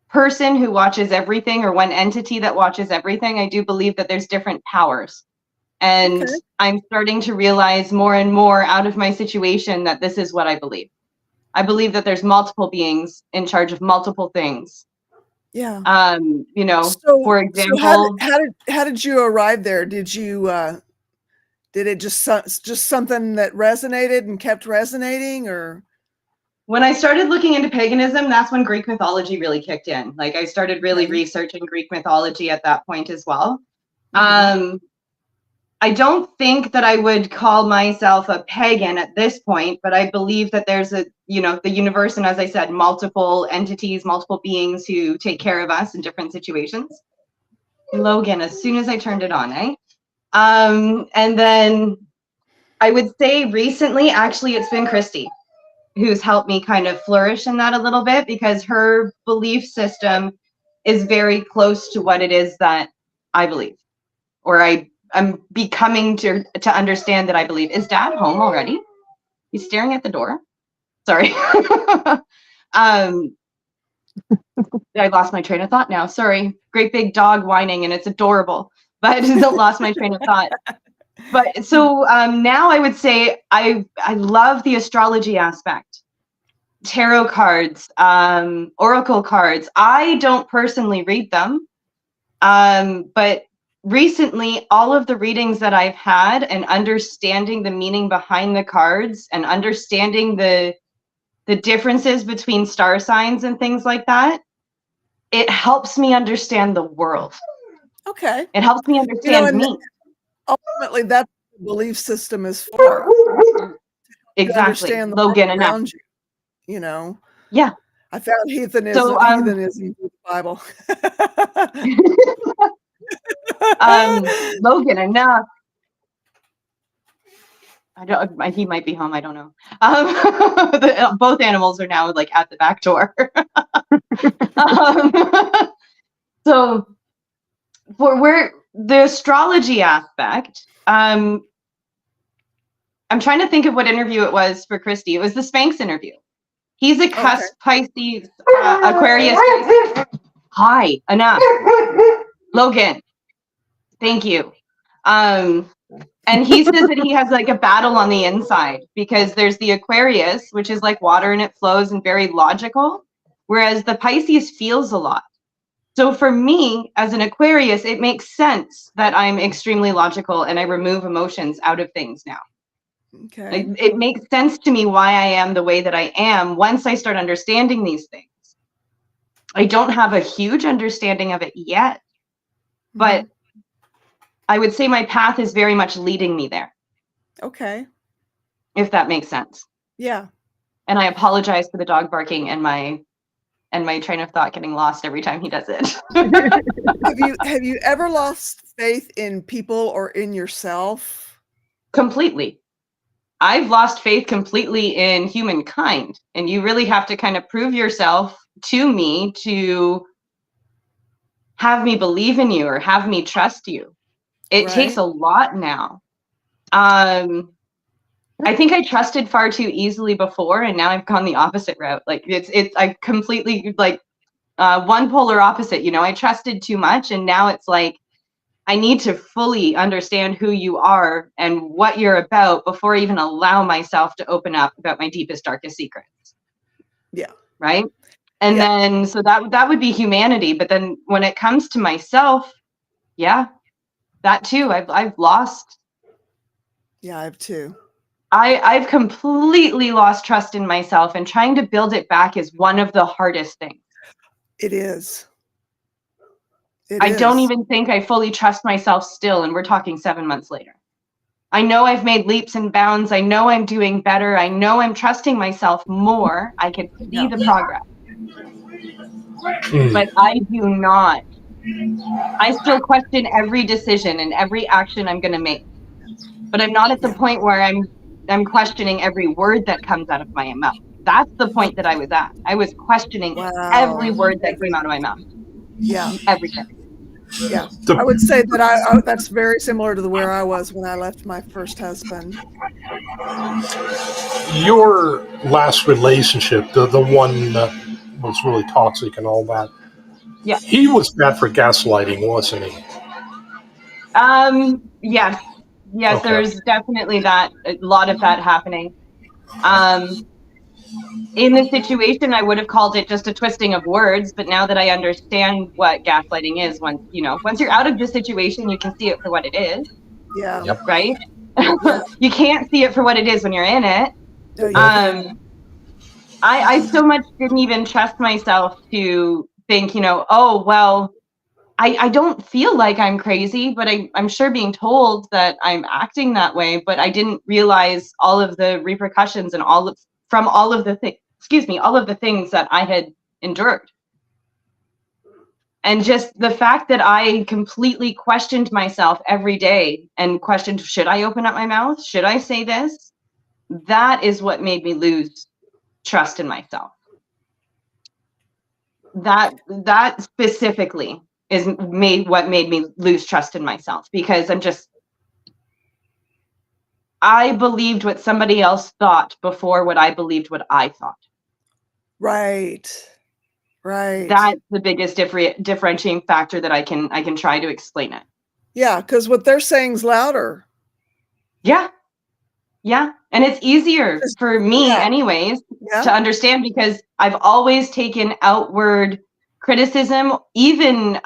person who watches everything or one entity that watches everything. I do believe that there's different powers. And I'm starting to realize more and more out of my situation that this is what I believe. I believe that there's multiple beings in charge of multiple things. Yeah. For example, so how did you arrive there? Did you did it just something that resonated and kept resonating, or? When I started looking into paganism, that's when Greek mythology really kicked in. Like, I started really researching Greek mythology at that point as well. Mm-hmm. I don't think that I would call myself a pagan at this point, but I believe that there's the universe, and as I said, multiple entities, multiple beings who take care of us in different situations. Logan, as soon as I turned it on, and then I would say recently, actually, it's been Christy who's helped me kind of flourish in that a little bit, because her belief system is very close to what it is that I believe, or I'm becoming to understand that I believe. Is Dad home already? He's staring at the door. Sorry. I lost my train of thought now. Sorry. Great big dog whining, and it's adorable, but I lost my train of thought. But so now I would say I love the astrology aspect. Tarot cards, oracle cards. I don't personally read them, but recently all of the readings that I've had and understanding the meaning behind the cards and understanding the differences between star signs and things like that, it helps me understand the world. Okay. It helps me You know, understand and me. ultimately, that's what the belief system is for. To Exactly. understand the Logan, world enough. around you, you know? Yeah. I found So, heathenism through the Bible. Logan, enough. He might be home. I don't know. Both animals are now like at the back door. So for where the astrology aspect, I'm trying to think of what interview it was for Christy. It was the Spanx interview. He's a cusp Pisces, Aquarius. Hi, enough. Logan, thank you. And he says that he has like a battle on the inside because there's the Aquarius, which is like water and it flows and very logical, whereas the Pisces feels a lot. So for me, as an Aquarius, it makes sense that I'm extremely logical and I remove emotions out of things now. Okay. It makes sense to me why I am the way that I am once I start understanding these things. I don't have a huge understanding of it yet, but I would say my path is very much leading me there. Okay. If that makes sense. Yeah. And I apologize for the dog barking and my train of thought getting lost every time he does it. Have you ever lost faith in people or in yourself? Completely. I've lost faith completely in humankind, and you really have to kind of prove yourself to me to have me believe in you or have me trust you. It takes a lot now. I think I trusted far too easily before, and now I've gone the opposite route. Like I completely like one polar opposite. You know, I trusted too much, and now it's like I need to fully understand who you are and what you're about before I even allow myself to open up about my deepest, darkest secrets. Yeah. Right. And then so that would be humanity. But then when it comes to myself, yeah, that too. I've lost. Yeah, I have too. I've completely lost trust in myself, and trying to build it back is one of the hardest things. It is. I don't even think I fully trust myself still, and we're talking 7 months later. I know I've made leaps and bounds. I know I'm doing better. I know I'm trusting myself more. I can see the progress. But I do not. I still question every decision and every action I'm going to make. But I'm not at the point where I'm questioning every word that comes out of my mouth. That's the point that I was at. I was questioning every word that came out of my mouth. Yeah. Everything. Yeah. I would say that that's very similar to where I was when I left my first husband. Your last relationship, the one that was really toxic and all that, yeah, he was bad for gaslighting, wasn't he? Yes. Yes, Okay. there's definitely a lot of that happening. In the situation, I would have called it just a twisting of words, but now that I understand what gaslighting is, once you're out of the situation, you can see it for what it is. Yeah. Yep. Right? Yeah. You can't see it for what it is when you're in it. No, I so much didn't even trust myself to think, oh, well, I don't feel like I'm crazy, but I'm sure being told that I'm acting that way, but I didn't realize all of the repercussions and all of the things that I had endured. And just the fact that I completely questioned myself every day and questioned, should I open up my mouth? Should I say this? That is what made me lose trust in myself. That specifically what made me lose trust in myself, because I believed what somebody else thought before what I believed what I thought. Right. That's the biggest differentiating factor that I can try to explain it. Yeah, because what they're saying is louder. Yeah. And it's easier for me anyways to understand, because I've always taken outward criticism, even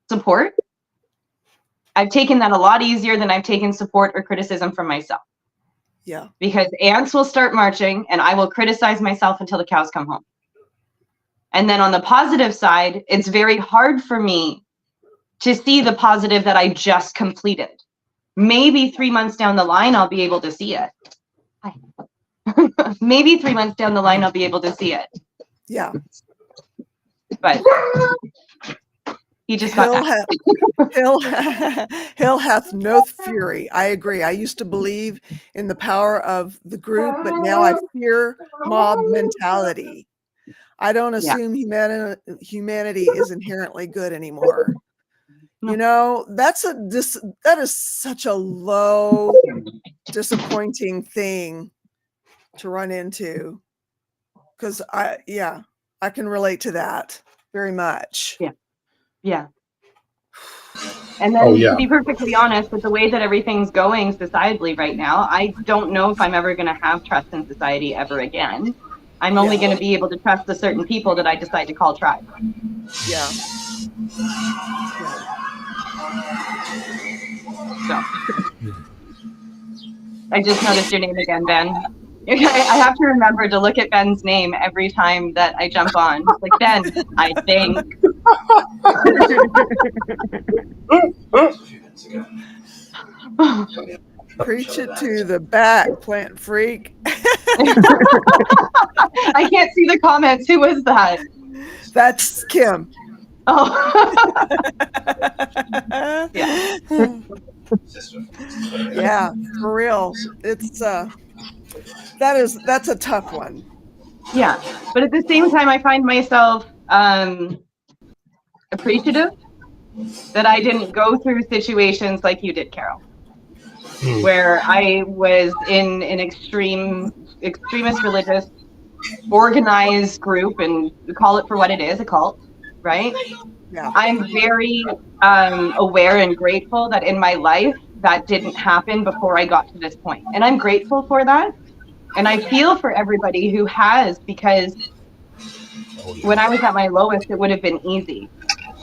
support. I've taken that a lot easier than I've taken support or criticism from myself. Yeah. Because ants will start marching and I will criticize myself until the cows come home. And then on the positive side, it's very hard for me to see the positive that I just completed. Maybe 3 months down the line, I'll be able to see it. Maybe 3 months down the line, I'll be able to see it. Yeah. But he just got back. Hell hath no fury. I agree. I used to believe in the power of the group, but now I fear mob mentality. I don't assume humanity is inherently good anymore. No. You know, that is such a low, disappointing thing to run into. Because I can relate to that very much. Yeah. And then to be perfectly honest, with the way that everything's going societally right now, I don't know if I'm ever going to have trust in society ever again. I'm only going to be able to trust the certain people that I decide to call tribe. Yeah. So I just noticed your name again, Ben. I have to remember to look at Ben's name every time that I jump on. Like, Ben, I think. Preach it to the back, plant freak. I can't see the comments. Who was that? That's Kim. Oh. Yeah, for real. It's that's a tough one. Yeah, but at the same time, I find myself appreciative that I didn't go through situations like you did, Carol, where I was in an extremist religious organized group, and we call it for what it is, a cult, right? Yeah. I'm very aware and grateful that in my life that didn't happen before I got to this point. And I'm grateful for that. And I feel for everybody who has, because when I was at my lowest, it would have been easy.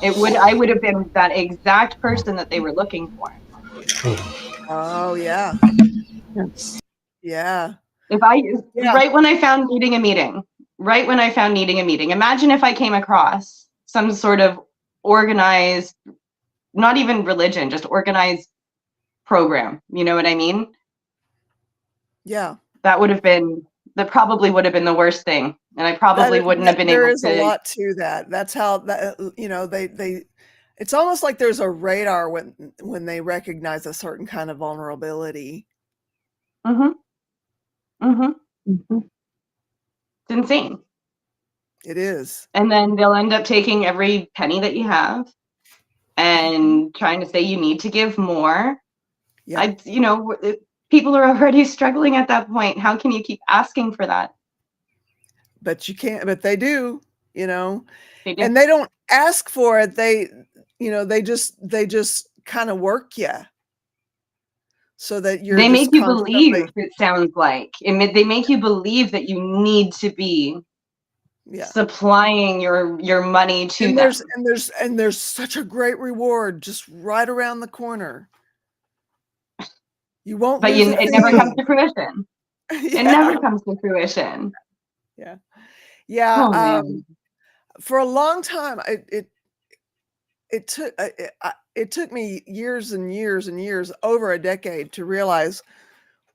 I would have been that exact person that they were looking for. Oh yeah. Yeah. Right when I found needing a meeting, imagine if I came across some sort of organized, not even religion, just organized program. You know what I mean? Yeah. That probably would have been the worst thing. And I probably wouldn't have been able to. There is a lot to that. That's how that, you know, it's almost like there's a radar when they recognize a certain kind of vulnerability. It's insane. It is. And then they'll end up taking every penny that you have and trying to say you need to give more. Yeah. People are already struggling at that point. How can you keep asking for that? But you can't, but they do, you know. They do. And they don't ask for it. They just kind of work you so that you're. They make you believe. It sounds like they make you believe that you need to be supplying your money to them. And there's such a great reward just right around the corner. You won't. But it never comes to fruition. It never comes to fruition. Yeah. Yeah. Oh, for a long time, it took me years and years and years, over a decade, to realize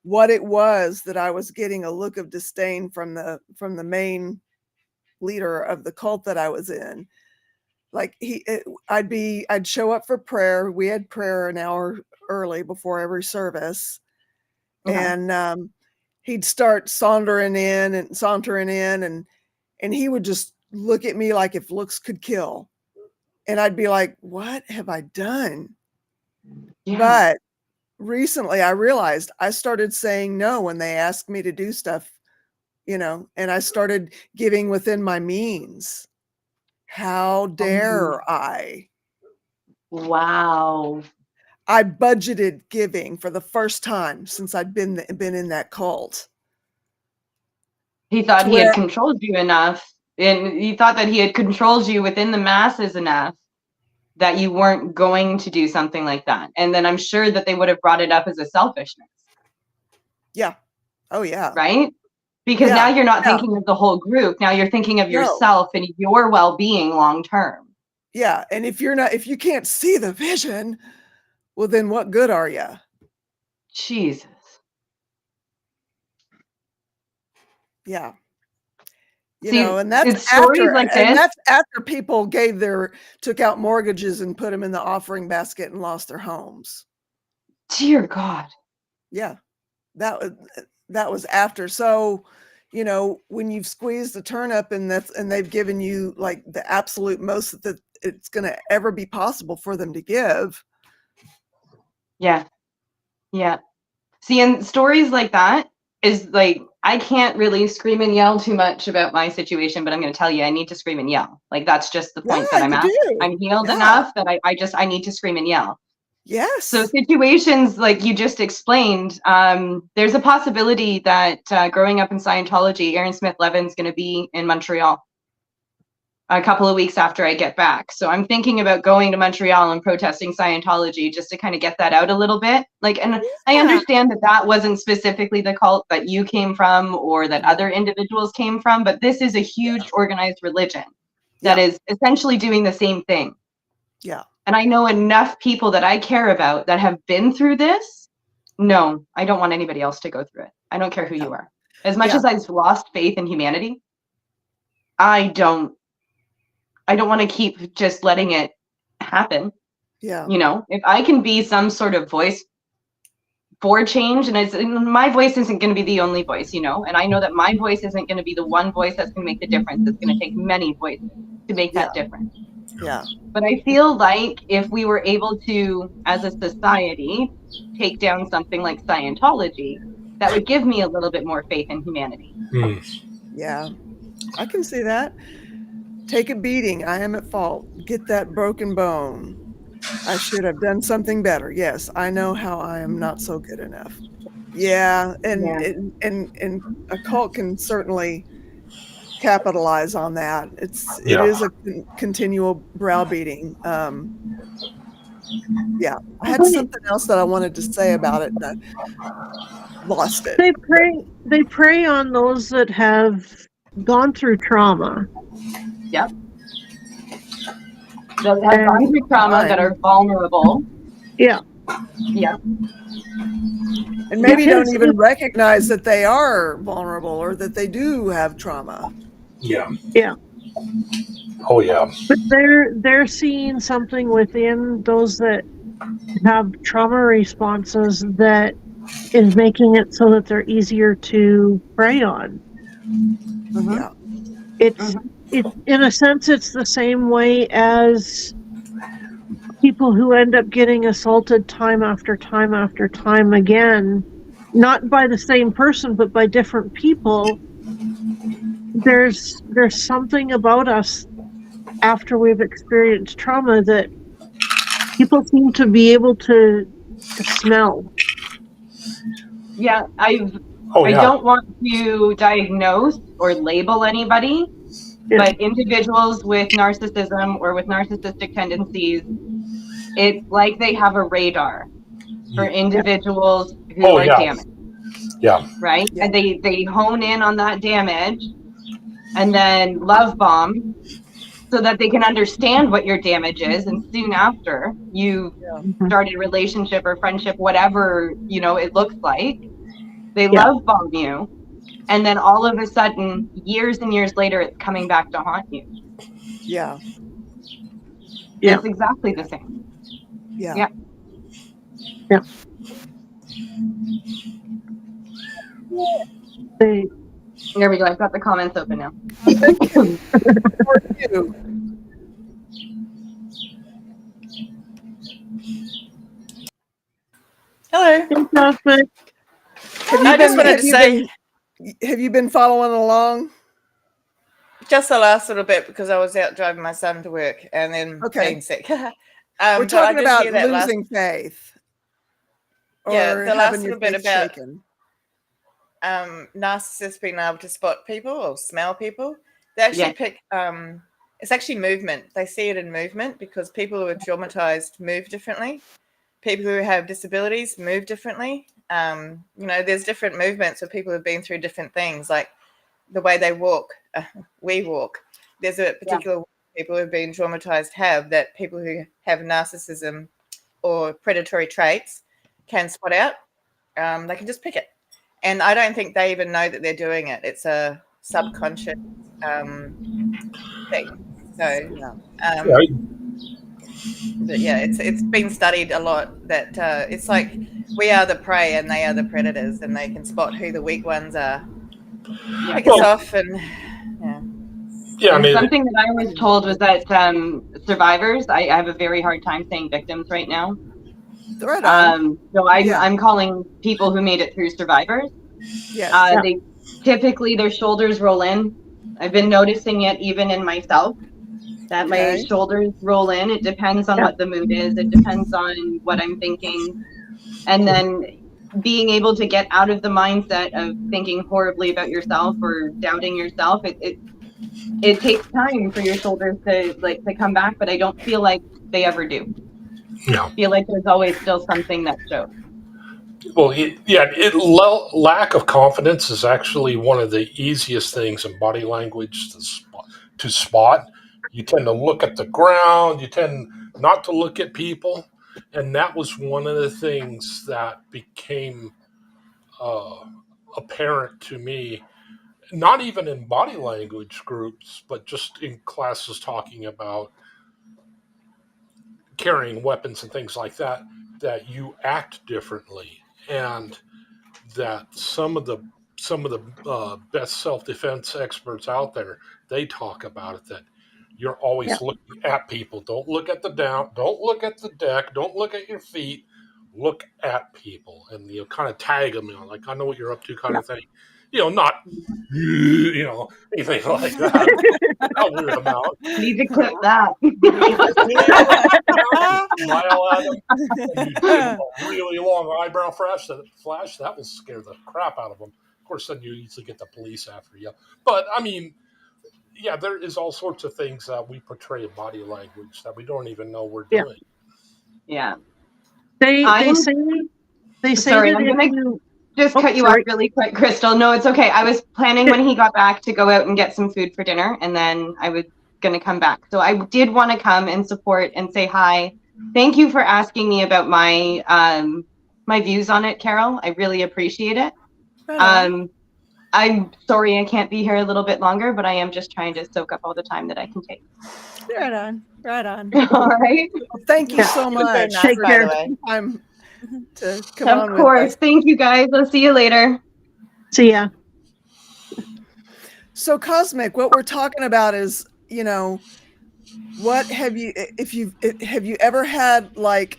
what it was that I was getting a look of disdain from the main leader of the cult that I was in. Like I'd show up for prayer. We had prayer an hour early before every service. Okay. And he'd start sauntering in and he would just look at me like if looks could kill. And I'd be like, what have I done? Yeah. But recently I realized I started saying no when they asked me to do stuff, you know, and I started giving within my means. How dare I? Wow. I budgeted giving for the first time since I'd been in that cult. He thought he had controlled you enough, and he thought that he had controlled you within the masses enough that you weren't going to do something like that. And then I'm sure that they would have brought it up as a selfishness. Yeah. Oh yeah. Right? Because Yeah, now you're not yeah. thinking of the whole group. Now you're thinking of No. yourself and your well-being long term. Yeah, and if you can't see the vision, well, then what good are you? Jesus. Yeah. See, And that's it's stories after, like and this. that's after people took out mortgages and put them in the offering basket and lost their homes. Dear God. Yeah, that was after. So, when you've squeezed the turnip and they've given you like the absolute most that it's going to ever be possible for them to give. Yeah. Yeah. See, and stories like that is like, I can't really scream and yell too much about my situation, but I'm going to tell you, I need to scream and yell. Like, that's just the point that I'm you at. do. I'm healed Yeah. enough that I need to scream and yell. Yes. So situations like you just explained, there's a possibility that growing up in Scientology, Aaron Smith-Levin's going to be in Montreal a couple of weeks after I get back. So I'm thinking about going to Montreal and protesting Scientology just to kind of get that out a little bit. Like, and I understand that wasn't specifically the cult that you came from or that other individuals came from, but this is a huge organized religion that is essentially doing the same thing. Yeah. And I know enough people that I care about that have been through this. No, I don't want anybody else to go through it. I don't care who you are. As much as I've lost faith in humanity, I don't want to keep just letting it happen. Yeah. If I can be some sort of voice for change, and my voice isn't going to be the only voice, and I know that my voice isn't going to be the one voice that's going to make the difference. It's going to take many voices to make that difference. Yeah. But I feel like if we were able to, as a society, take down something like Scientology, that would give me a little bit more faith in humanity. Yeah, I can see that. Take a beating. I am at fault. Get that broken bone. I should have done something better. Yes, I know how I am not so good enough. Yeah, and a cult can certainly capitalize on that. It is a continual browbeating. Yeah, I had something else that I wanted to say about it, and I lost it. They prey on those that have gone through trauma. Yep. That have gone through trauma, that are vulnerable. Yeah. Yeah. And maybe don't even recognize that they are vulnerable or that they do have trauma. Yeah. Yeah. Oh yeah. But they're seeing something within those that have trauma responses that is making it so that they're easier to prey on. Mm-hmm. Yeah. It's in a sense, it's the same way as people who end up getting assaulted time after time after time again, not by the same person, but by different people. There's something about us after we've experienced trauma that people seem to be able to smell. Yeah, I don't want to diagnose or label anybody, but individuals with narcissism or with narcissistic tendencies, it's like they have a radar for individuals who are damaged. Yeah. Right? Yeah. And they hone in on that damage and then love bomb so that they can understand what your damage is. And soon after you started a relationship or friendship, whatever, it looks like, they love bomb you. And then all of a sudden, years and years later, it's coming back to haunt you. Yeah. It's exactly the same. Yeah. Yeah. There we go. I've got the comments open now. Thank you. For you. Hello. Fantastic. I just wanted to say, have you been following along? Just the last little bit, because I was out driving my son to work and then being sick. We're talking about losing faith. Or the last little bit about narcissists being able to spot people or smell people. They actually pick, it's actually movement. They see it in movement because people who are traumatized move differently. People who have disabilities move differently. There's different movements of people who've been through different things, like the way they walk, we walk. There's a particular people who've been traumatized that people who have narcissism or predatory traits can spot out. They can just pick it. And I don't think they even know that they're doing it. It's a subconscious thing. So, but yeah, it's been studied a lot that it's like we are the prey and they are the predators, and they can spot who the weak ones are. Pick us off, and something that I was told was that survivors. I have a very hard time saying victims right now. Right on. So I'm calling people who made it through survivors. Yes. They typically their shoulders roll in. I've been noticing it even in myself, that my shoulders roll in. It depends on what the mood is. It depends on what I'm thinking. And then being able to get out of the mindset of thinking horribly about yourself or doubting yourself, it takes time for your shoulders to come back, but I don't feel like they ever do. Yeah. I feel like there's always still something that shows. Well, lack of confidence is actually one of the easiest things in body language to spot. You tend to look at the ground. You tend not to look at people. And that was one of the things that became apparent to me, not even in body language groups, but just in classes talking about carrying weapons and things like that, that you act differently. And that some of the best self-defense experts out there, they talk about it, that you're always looking at people. Don't look at the down, don't look at the deck, don't look at your feet, look at people, and kind of tag them, like, I know what you're up to, kind of thing. Not anything like that. I'll weird them out. Need to clip that. Smile at them, and you do a really long eyebrow flash that will scare the crap out of them. Of course, then you usually get the police after you. But I mean, there is all sorts of things that we portray in body language that we don't even know we're doing. Yeah. They say sorry, I'm gonna just cut you off really quick, Crystal. No, it's okay. I was planning when he got back to go out and get some food for dinner, and then I was going to come back. So I did want to come and support and say hi. Thank you for asking me about my my views on it, Carol. I really appreciate it. I'm sorry I can't be here a little bit longer, but I am just trying to soak up all the time that I can take. Right on. All right. Well, thank you so much. Take care. To come on. Of course. Thank you, guys. I'll see you later. See ya. So, Cosmic, what we're talking about is, what have you ever had, like,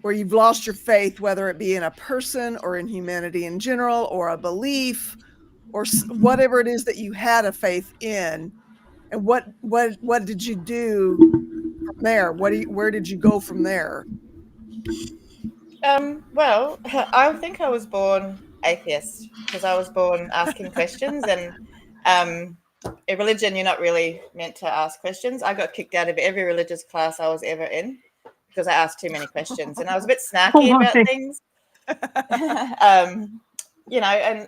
where you've lost your faith, whether it be in a person or in humanity in general, or a belief, or whatever it is that you had a faith in, and what did you do from there? Where did you go from there? Well, I think I was born atheist because I was born asking questions, and in religion, you're not really meant to ask questions. I got kicked out of every religious class I was ever in because I asked too many questions, and I was a bit snarky about things. And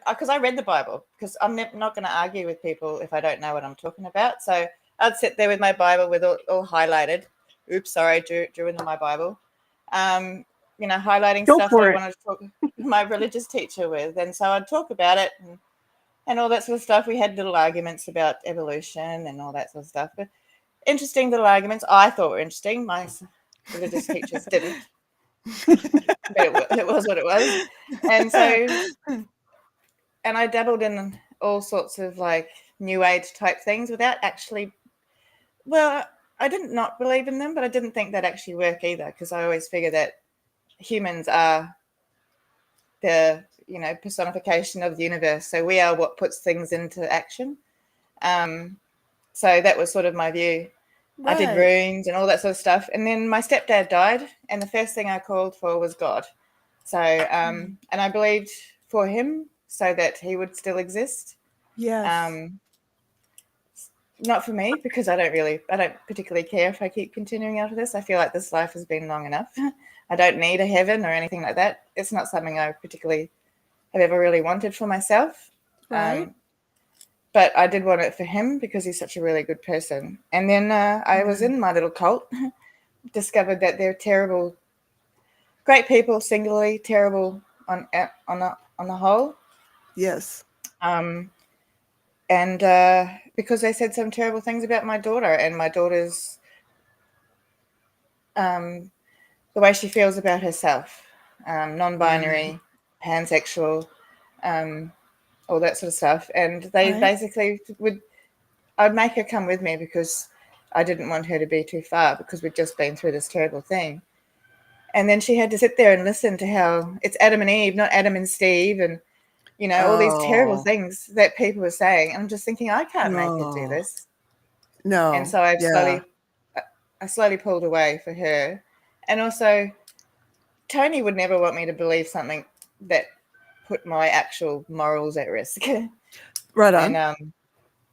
because I read the Bible, because I'm not going to argue with people if I don't know what I'm talking about. So I'd sit there with my Bible with all highlighted. Oops, sorry, drew into my Bible. Highlighting stuff I wanted to talk to my religious teacher with. And so I'd talk about it and all that sort of stuff. We had little arguments about evolution and all that sort of stuff. But interesting little arguments I thought were interesting. My religious teachers didn't. But it was what it was. And so, and I dabbled in all sorts of like new age type things without actually, I didn't not believe in them, but I didn't think they'd actually work either, because I always figure that humans are the personification of the universe, so we are what puts things into action. So that was sort of my view. Right. I did runes and all that sort of stuff, and then my stepdad died, and the first thing I called for was God. So and I believed for him so that he would still exist. Yes. Not for me, because I don't particularly care if I keep continuing after this. I feel like this life has been long enough. I don't need a heaven or anything like that. It's not something I particularly have ever really wanted for myself. Right. But I did want it for him because he's such a really good person. And then I was in my little cult, discovered that they're terrible, great people singly, terrible on the whole. Yes. And because they said some terrible things about my daughter and my daughter's the way she feels about herself, non-binary, pansexual, all that sort of stuff. And they basically I'd make her come with me because I didn't want her to be too far because we'd just been through this terrible thing. And then she had to sit there and listen to how it's Adam and Eve, not Adam and Steve, and all these terrible things that people were saying. And I'm just thinking, I can't make her do this. No. And so I slowly pulled away for her. And also, Tony would never want me to believe something that put my actual morals at risk. Right on. And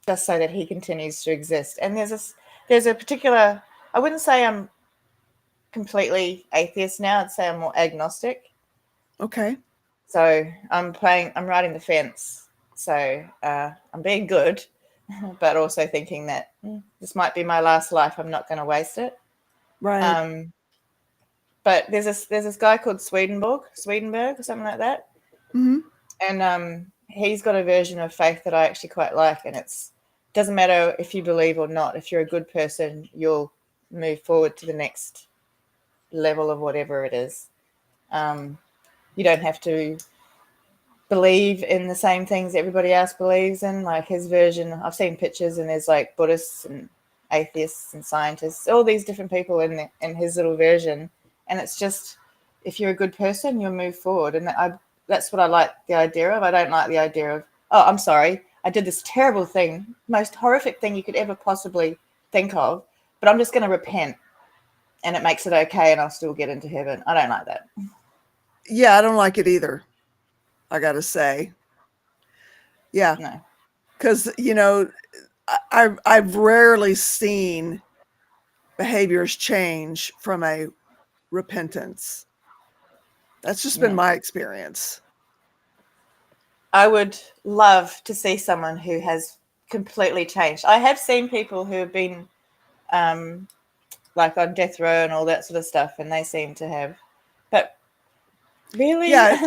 just so that he continues to exist. And there's a particular, I wouldn't say I'm completely atheist now. I'd say I'm more agnostic. Okay. So I'm riding the fence. So I'm being good, but also thinking that this might be my last life. I'm not going to waste it. Right. But there's this guy called Swedenborg or something like that. Mm-hmm. And he's got a version of faith that I actually quite like. And it doesn't matter if you believe or not. If you're a good person, you'll move forward to the next level of whatever it is. You don't have to believe in the same things everybody else believes in. Like his version, I've seen pictures and there's like Buddhists and atheists and scientists, all these different people in his little version. And it's just, if you're a good person, you'll move forward. And that's what I like the idea of. I don't like the idea of, oh, I'm sorry, I did this terrible thing, most horrific thing you could ever possibly think of, but I'm just going to repent and it makes it okay and I'll still get into heaven. I don't like that. Yeah, I don't like it either, I got to say. Yeah. No. Because, I've rarely seen behaviors change from a repentance. That's just been my experience. I would love to see someone who has completely changed. I have seen people who have been like on death row and all that sort of stuff, and they seem to have. But really? Yeah,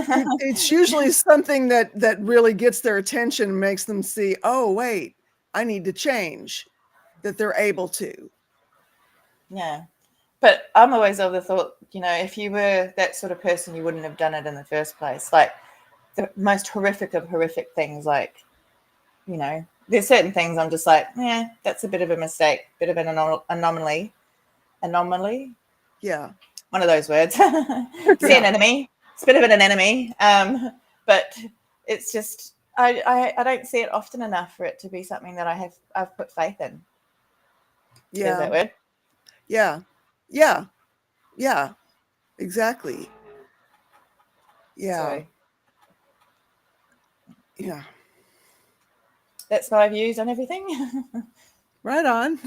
it's usually something that really gets their attention and makes them see, oh, wait, I need to change, that they're able to. Yeah. But I'm always of the thought, if you were that sort of person, you wouldn't have done it in the first place. Like the most horrific of horrific things, like, there's certain things I'm just like, yeah, that's a bit of a mistake, bit of an anomaly. Yeah. One of those words. It's an enemy. It's a bit of an enemy. But it's just, I don't see it often enough for it to be something that I've put faith in. Yeah. Is that word? Yeah. Yeah. Yeah. Exactly. Yeah. So, yeah. That's my views on everything. Right on.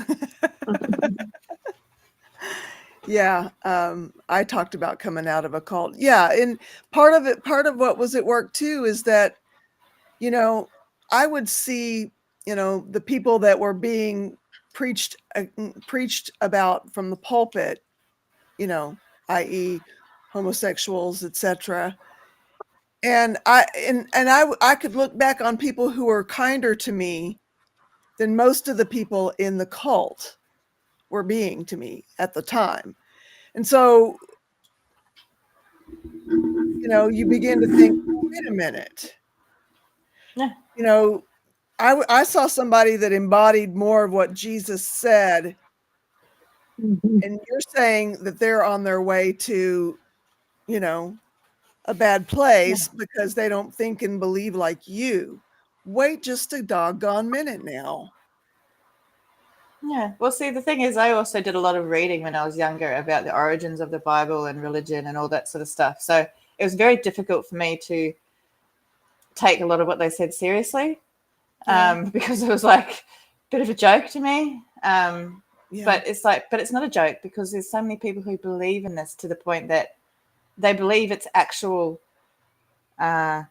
Yeah. I talked about coming out of a cult. Yeah. And part of what was at work too, is that, I would see, the people that were being preached about from the pulpit, i.e. homosexuals, etc. And I could look back on people who were kinder to me than most of the people in the cult were being to me at the time. And so, you begin to think, wait a minute. Yeah. I saw somebody that embodied more of what Jesus said. Mm-hmm. And you're saying that they're on their way to, a bad place because they don't think and believe like you. Wait just a doggone minute now. Yeah. Well, see, the thing is, I also did a lot of reading when I was younger about the origins of the Bible and religion and all that sort of stuff. So it was very difficult for me to take a lot of what they said seriously, because it was like a bit of a joke to me. But it's not a joke, because there's so many people who believe in this to the point that they believe it's actual, like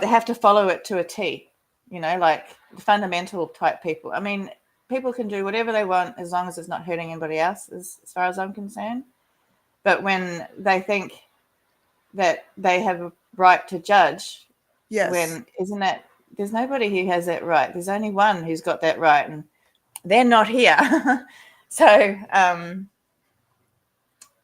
they have to follow it to a T, like the fundamental type people. I mean, people can do whatever they want as long as it's not hurting anybody else, as far as I'm concerned. But when they think that they have a right to judge, Yes. isn't that, there's nobody who has that right. There's only one who's got that right, and they're not here. So,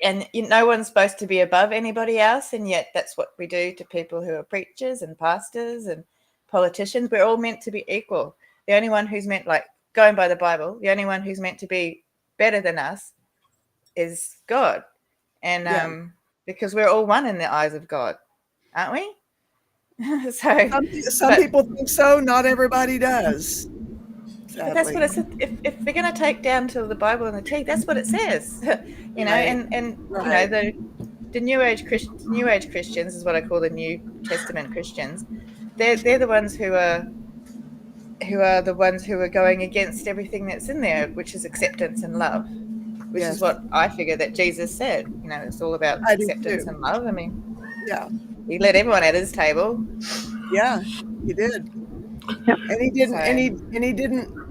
and no one's supposed to be above anybody else, and yet that's what we do to people who are preachers and pastors and politicians. We're all meant to be equal. The only one who's meant, like going by the Bible, the only one who's meant to be better than us is God. And because we're all one in the eyes of God, aren't we? Some people think so. Not everybody does. But that's what it says. If we're going to take down to the Bible and the T, that's what it says. Right. And Right. the New Age Christians is what I call the New Testament Christians. They're the ones who are the ones who are going against everything that's in there, which is acceptance and love, which Yes. is what I figure that Jesus said. It's all about I do acceptance too. and love. I mean, Yeah. he let everyone at his table. Yeah, he did. Yep. And he didn't, So- and he didn't,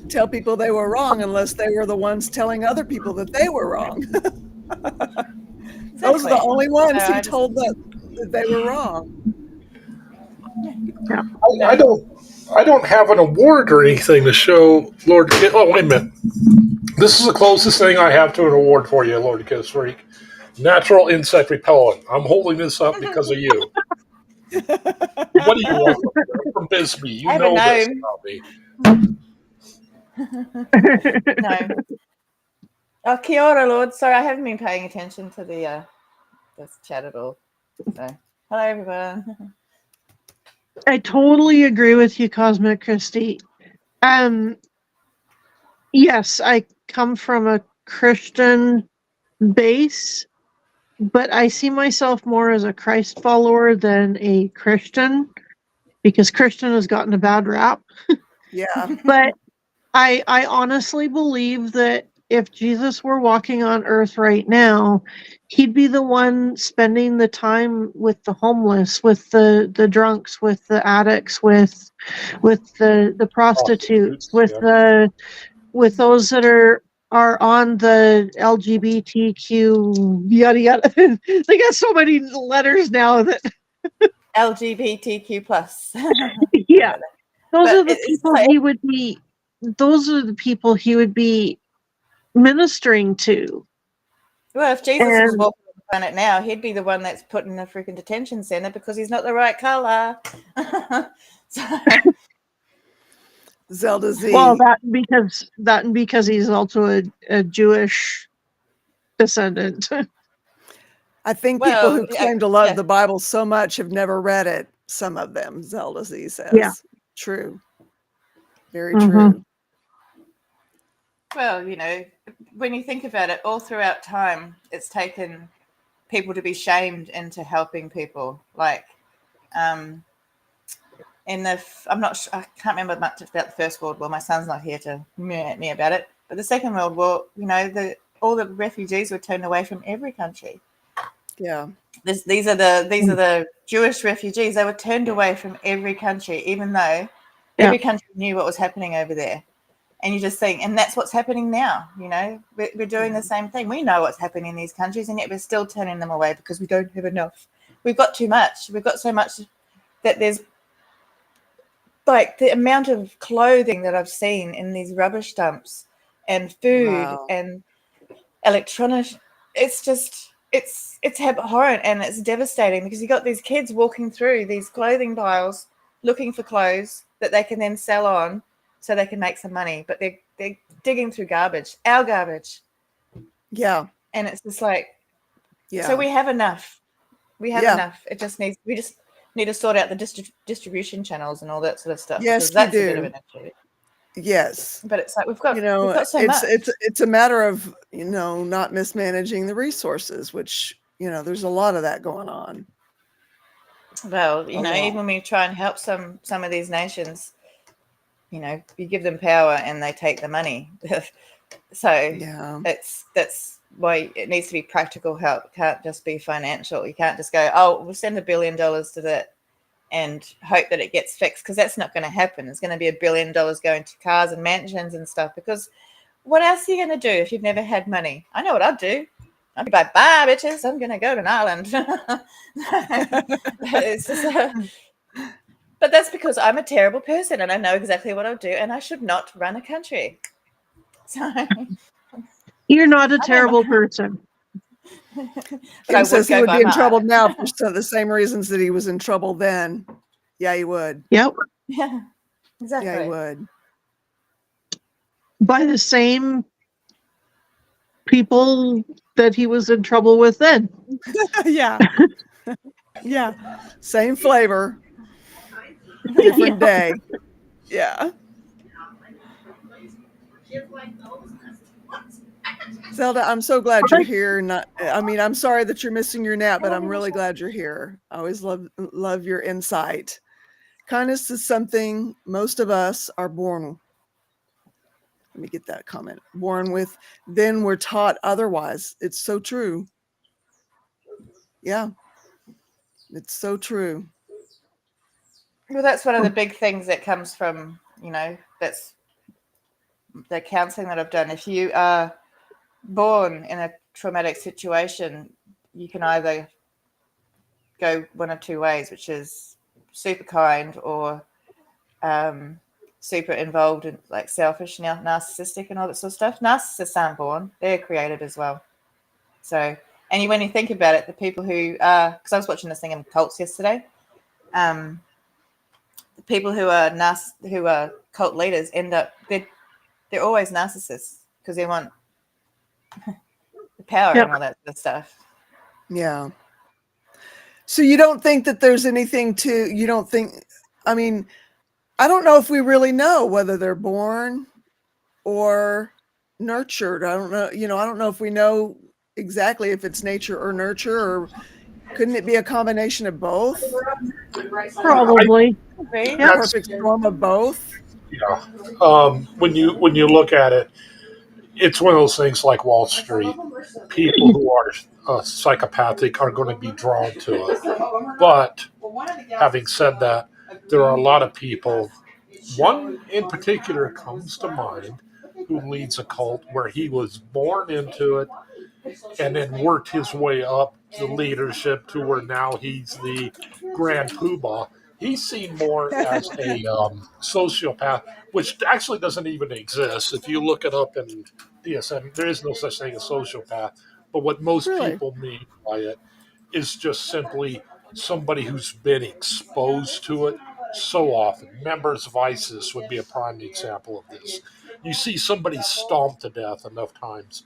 tell people they were wrong unless they were the ones telling other people that they were wrong. Those are the only ones he told that they were wrong. I don't have an award or anything to show Lord. Oh, wait a minute. This is the closest thing I have to an award for you, Lord Kiss Freak. Natural insect repellent. I'm holding this up because of you. What do you want from Bisbee? You know this about me. No. Oh, kia ora, Lord. Sorry, I haven't been paying attention to this chat at all. So, hello, everyone. I totally agree with you, Cosmic Christie. Yes, I come from a Christian base, but I see myself more as a Christ follower than a Christian, because Christian has gotten a bad rap. Yeah. But I honestly believe that if Jesus were walking on earth right now, he'd be the one spending the time with the homeless, with the drunks, with the addicts, with the prostitutes, with those that are on the LGBTQ yada yada. They got so many letters now that LGBTQ plus. yeah. Those But are the people he would be. Those are the people he would be ministering to. Well, if Jesus was walking on the planet now, he'd be the one that's put in a freaking detention center because he's not the right color. Zelda Z. Well, that and because he's also a Jewish descendant. I think people who claim to love the Bible so much have never read it. Some of them, Zelda Z says. Yeah. True. Very true. Well, when you think about it, all throughout time, it's taken people to be shamed into helping people. Like, I'm not sure, I can't remember much about the First World War. My son's not here to meh at me about it. But the Second World War, all the refugees were turned away from every country. Yeah. These are the Jewish refugees. They were turned away from every country, even though every country knew what was happening over there. And you just think, and that's what's happening now. We're doing the same thing. We know what's happening in these countries, and yet we're still turning them away because we don't have enough. We've got too much. We've got so much that there's, like, the amount of clothing that I've seen in these rubbish dumps and food and electronics. It's just, it's abhorrent, and it's devastating because you got these kids walking through these clothing piles looking for clothes that they can then sell on so they can make some money, but they're digging through garbage, our garbage. Yeah. And it's just like, so we have enough. We have enough. We just need to sort out the distribution channels and all that sort of stuff. Yes, that's we do. A bit of an issue. Yes. But it's like we've got so much. It's a matter of, not mismanaging the resources, which, there's a lot of that going on. Well, even when we try and help some of these nations, you give them power and they take the money. So that's why it needs to be practical help. It can't just be financial. You can't just go, oh, we'll send $1 billion to that and hope that it gets fixed, because that's not going to happen. It's going to be $1 billion going to cars and mansions and stuff, because what else are you going to do if you've never had money? I know what I'd do. I'd be like, bye, bitches. I'm going to go to an island. It's just, but that's because I'm a terrible person and I know exactly what I'll do, and I should not run a country. So You're not a terrible person. Kim says he would be in trouble now for the same reasons that he was in trouble then. Yeah, he would. Yep. Yeah, exactly. Yeah, he would. By the same people that he was in trouble with then. Yeah. Yeah. Same flavor. Different day. Yeah. Zelda, I'm so glad you're here. I'm sorry that you're missing your nap, but I'm really glad you're here. I always love your insight. Kindness is something most of us are born. Let me get that comment. Born with, then we're taught otherwise. It's so true. Yeah. It's so true. Well, that's one of the big things that comes from, that's the counseling that I've done. If you are born in a traumatic situation, you can either go one of two ways, which is super kind or super involved in like selfish, narcissistic and all that sort of stuff. Narcissists aren't born, they're created as well. So, and when you think about it, the people who are, because I was watching this thing in cults yesterday, the people who are cult leaders end up, they're always narcissists because they want the power and all that sort of stuff. Yeah. So you don't think that there's anything I don't know if we really know whether they're born or nurtured. I don't know. I don't know if we know exactly if it's nature or nurture, or couldn't it be a combination of both? Probably. Perfect storm of both. Yeah. When you look at it, it's one of those things like Wall Street. People who are psychopathic are going to be drawn to it. But having said that, there are a lot of people. One in particular comes to mind who leads a cult where he was born into it and then worked his way up the leadership to where now he's the grand poobah. He's seen more as a sociopath, which actually doesn't even exist. If you look it up in DSM, there is no such thing as sociopath. But what most people mean by it is just simply somebody who's been exposed to it so often. Members of ISIS would be a prime example of this. You see somebody stomped to death enough times,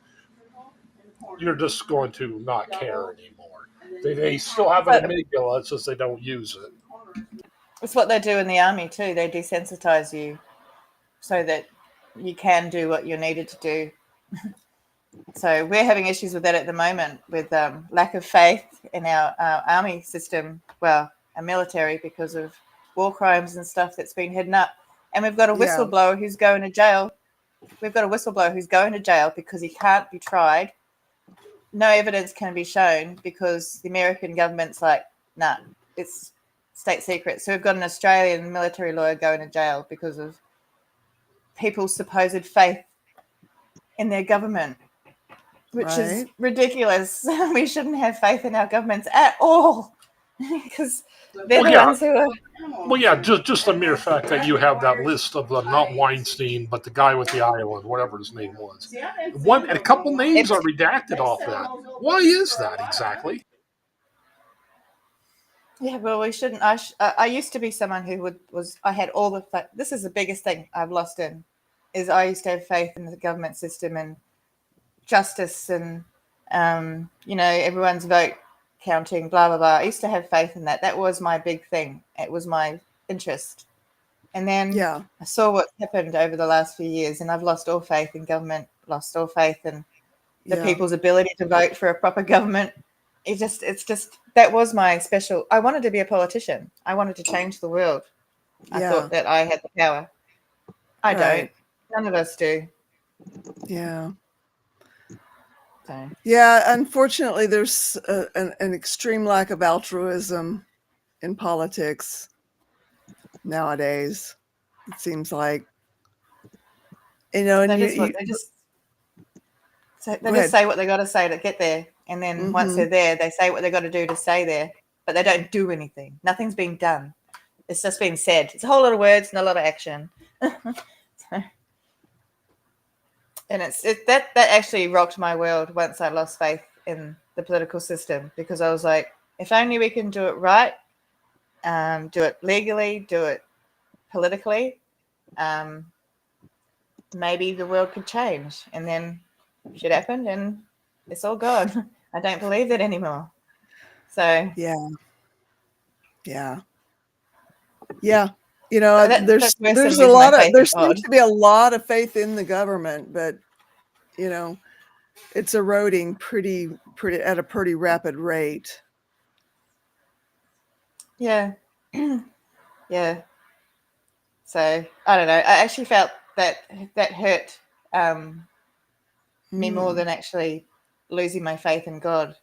you're just going to not care anymore. They still have an amygdala, it's just they don't use it. It's what they do in the army too. They desensitize you so that you can do what you're needed to do. So we're having issues with that at the moment, with lack of faith in our army system, well, our military, because of war crimes and stuff that's been hidden up. And we've got a whistleblower who's going to jail. We've got a whistleblower who's going to jail because he can't be tried. No evidence can be shown because the American government's like, nah, it's state secret. So we've got an Australian military lawyer going to jail because of people's supposed faith in their government, which is ridiculous. We shouldn't have faith in our governments at all because they're the ones who are. Well, yeah, just the mere fact that you have that list of the not Weinstein, but the guy with the island, whatever his name was. A couple names are redacted off that. Why is that exactly? Yeah, well, we shouldn't. I used to be someone who I had all the. This is the biggest thing I've lost in, is I used to have faith in the government system and justice and, everyone's vote counting, blah, blah, blah. I used to have faith in that. That was my big thing. It was my interest. And then I saw what happened over the last few years, and I've lost all faith in government, lost all faith in the people's ability to vote for a proper government. It's just, that was my special. I wanted to be a politician. I wanted to change the world. I thought that I had the power. I don't. None of us do. Yeah. So Yeah, unfortunately, there's an extreme lack of altruism in politics nowadays. It seems like, and they just you they just go ahead. say what they got to say to get there, and then once Hmm. they're there, they say what they got to do to stay there, but they don't do anything. Nothing's being done. It's just being said. It's a whole lot of words, not a lot of action. So, and that actually rocked my world once I lost faith in the political system, because I was like, if only we can do it right, do it legally, do it politically, maybe the world could change. And then shit happened, and it's all gone. I don't believe that anymore. So Yeah, yeah, yeah. There's that's worse than there's a losing my lot of faith there in God. seems to be a lot of faith in the government, but it's eroding pretty at a pretty rapid rate. Yeah. Yeah. So I don't know. I actually felt that hurt me more Mm. than actually losing my faith in God.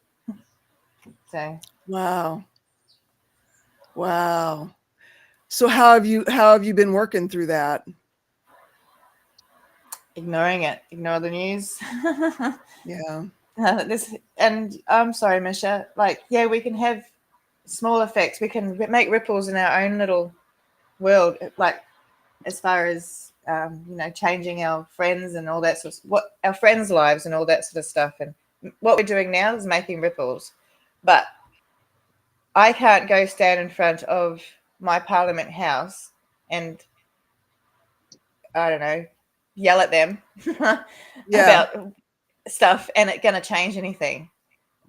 So Wow. Wow. So how have you been working through that? ignoring it, ignore the news. Yeah. And I'm sorry, Misha. Like, yeah, we can have small effects. We can make ripples in our own little world. Like, as far as changing our friends and all that sort of what our friends' lives and all that sort of stuff. And what we're doing now is making ripples. But I can't go stand in front of my Parliament House and, I don't know, yell at them Yeah. about stuff, and it's going to change anything.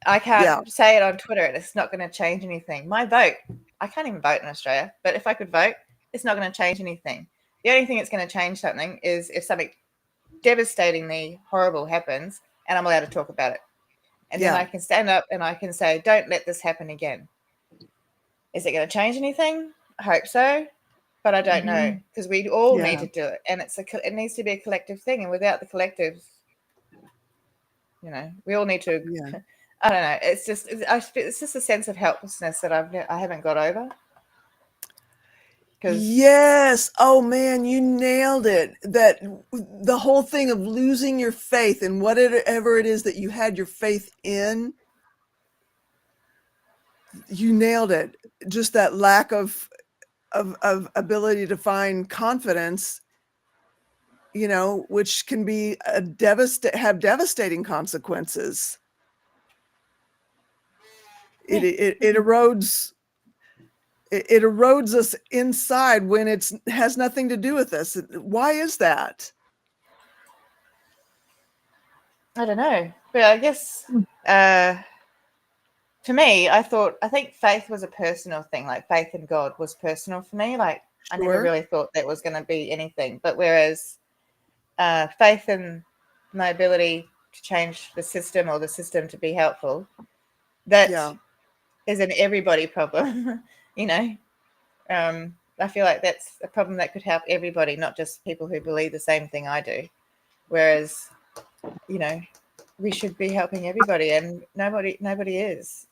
I Yeah. can't say it on Twitter and it's not going to change anything. My vote, I can't even vote in Australia, but if I could vote, it's not going to change anything. The only thing that's going to change something is if something devastatingly horrible happens and I'm allowed to talk about it. And then Yeah. I can stand up and I can say, don't let this happen again. Is it going to change anything? I hope so, but I don't know, because we all need Yeah. to do it, and it needs to be a collective thing. And without the collective, we all need to. Yeah. I don't know. It's just a sense of helplessness that I haven't got over. Because Yes. Oh man, you nailed it. That the whole thing of losing your faith in whatever it is that you had your faith in, you nailed it. Just that lack of ability to find confidence, which can be have devastating consequences. It erodes it erodes us inside when it has nothing to do with us. Why is that? I don't know, but I guess to me, I think faith was a personal thing. Like, faith in God was personal for me. Like, I never Sure. really thought that was going to be anything. But whereas faith in my ability to change the system, or the system to be helpful, that Yeah. is an everybody problem. you know, I feel like that's a problem that could help everybody, not just people who believe the same thing I do. Whereas, we should be helping everybody, and nobody is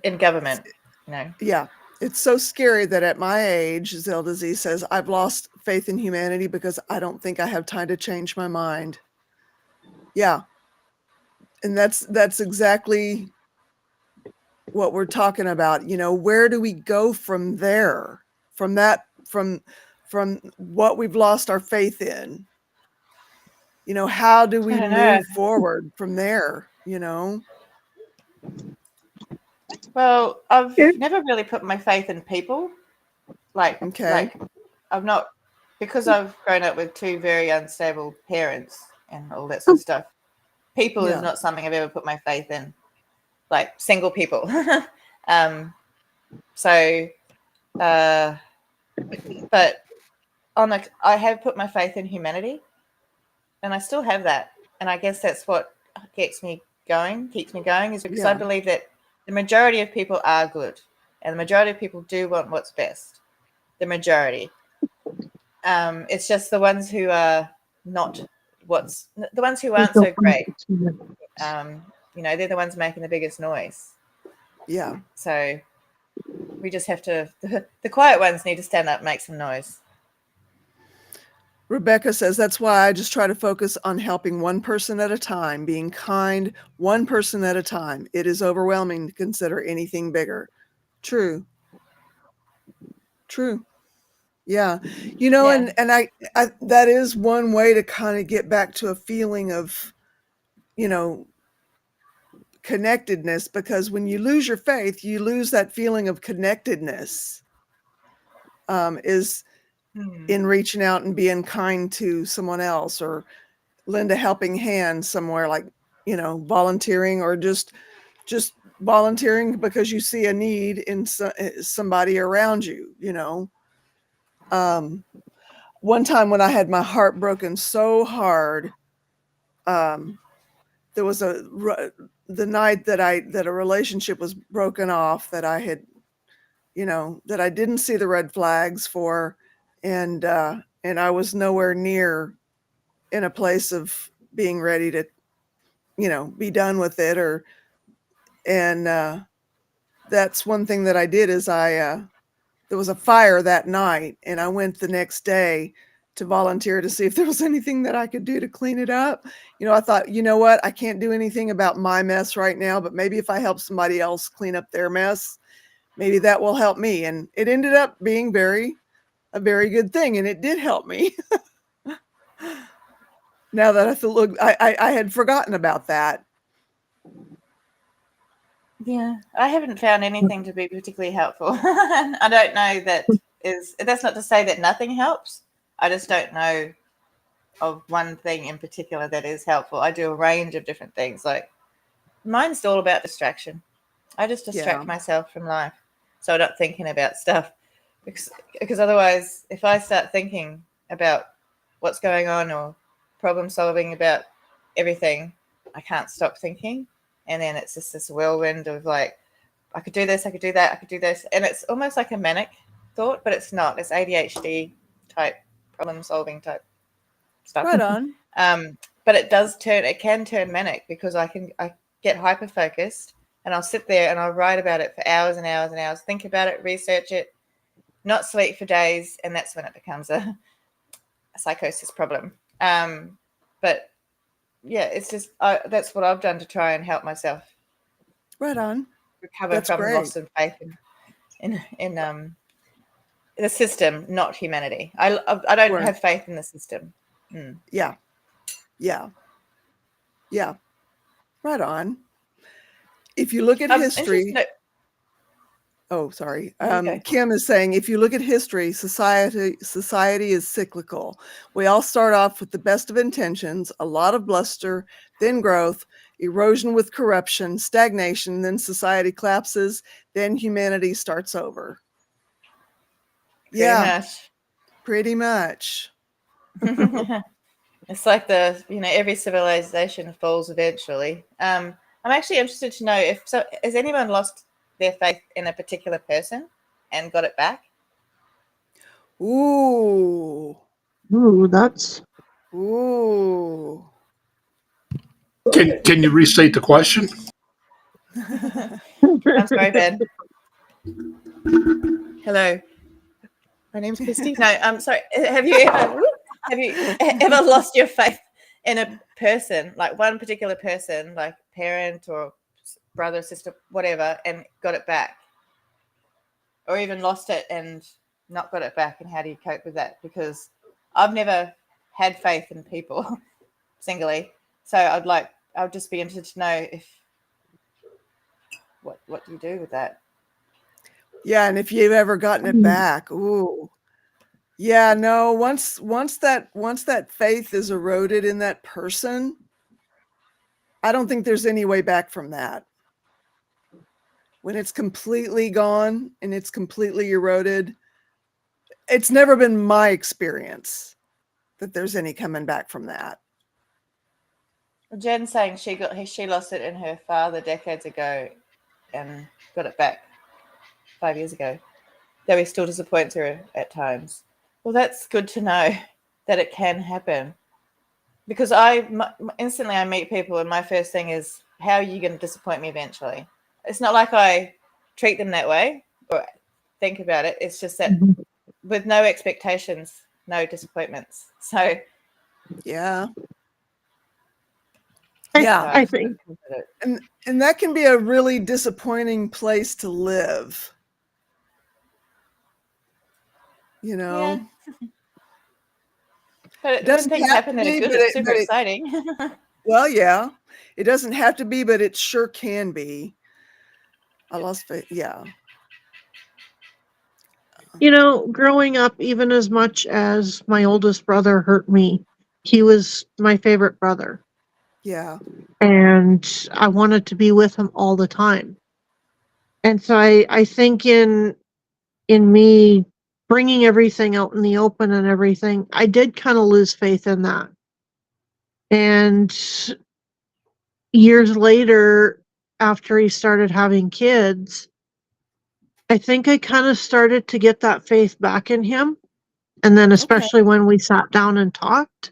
in government. Yeah. It's so scary that at my age, Zelda Z says, I've lost faith in humanity because I don't think I have time to change my mind. Yeah. And that's exactly what we're talking about. Where do we go from there? From that, from what we've lost our faith in? How do I we don't know. move forward from there? Well, I've Okay. never really put my faith in people. Like, Okay. I've not, because I've grown up with two very unstable parents and all that sort of stuff. People is Yeah. not something I've ever put my faith in, like single people. So, but I have put my faith in humanity, and I still have that. And I guess that's what keeps me going, is because I Yeah. believe that the majority of people are good, and the majority of people do want what's best. The majority. It's just the ones who are not the ones who aren't so great. They're the ones making the biggest noise. Yeah. So we just have to, the quiet ones need to stand up, make some noise. Rebecca says, that's why I just try to focus on helping one person at a time, being kind, one person at a time. It is overwhelming to consider anything bigger. True. Yeah. Yeah. And I that is one way to kind of get back to a feeling of, connectedness, because when you lose your faith, you lose that feeling of connectedness, is in reaching out and being kind to someone else, or lend a helping hand somewhere, like, volunteering, or just volunteering because you see a need in somebody around you. One time when I had my heart broken so hard, there was the night that a relationship was broken off, that I had, that I didn't see the red flags for, and I was nowhere near in a place of being ready to, be done with it, and that's one thing that I did, is there was a fire that night, and I went the next day to volunteer to see if there was anything that I could do to clean it up. I thought, you know what, I can't do anything about my mess right now, but maybe if I help somebody else clean up their mess, maybe that will help me. And it ended up being a very good thing, and it did help me. Now that I had forgotten about that. Yeah, I haven't found anything to be particularly helpful. I don't know that's not to say that nothing helps. I just don't know of one thing in particular that is helpful. I do a range of different things. Like, mine's all about distraction. I just distract myself from life, so I'm not thinking about stuff, because otherwise, if I start thinking about what's going on or problem solving about everything, I can't stop thinking. And then it's just this whirlwind of like, I could do this, I could do that, I could do this. And it's almost like a manic thought, but it's not. It's ADHD type problem solving type stuff. Right on. But it can turn manic, because I get hyper focused, and I'll sit there and I'll write about it for hours and hours and hours, think about it, research it, not sleep for days. And that's when it becomes a psychosis problem. But yeah, it's just, that's what I've done to try and help myself. Right on. Recover That's from great. loss of faith in the system, not humanity. I don't have faith in the system. Yeah. Right on. If you look at history. Oh, sorry. Kim is saying, if you look at history, society is cyclical. We all start off with the best of intentions, a lot of bluster, then growth, erosion with corruption, stagnation, then society collapses, then humanity starts over. Pretty much. It's like every civilization falls eventually. I'm actually interested to know has anyone lost their faith in a particular person and got it back? Ooh. That's. Ooh. Can you restate the question? I'm sorry, Ben. Hello, my name's Christy. No, I'm sorry. Have you ever lost your faith in a person, like one particular person, like parent or brother, sister, whatever, and got it back? Or even lost it and not got it back, and how do you cope with that? Because I've never had faith in people singly, so I'd just be interested to know what do you do with that? Yeah, and if you've ever gotten it back. Ooh. Yeah, no, once that faith is eroded in that person, I don't think there's any way back from that. When it's completely gone and it's completely eroded, it's never been my experience that there's any coming back from that. Jen's saying she lost it in her father decades ago and got it back 5 years ago, though he still disappoints her at times. Well, that's good to know that it can happen. because instantly I meet people and my first thing is, how are you going to disappoint me eventually? It's not like I treat them that way or think about it. It's just that with no expectations, no disappointments. So Yeah. I think. And that can be a really disappointing place to live. You know? Yeah. But when things happen that are good, it's super exciting. Well, yeah. It doesn't have to be, but it sure can be. I lost faith. Yeah. You know, growing up, even as much as my oldest brother hurt me, he was my favorite brother. Yeah. And I wanted to be with him all the time. And so I think in me bringing everything out in the open and everything, I did kind of lose faith in that. And years later, after he started having kids, I think I kind of started to get that faith back in him. And then especially when we sat down and talked.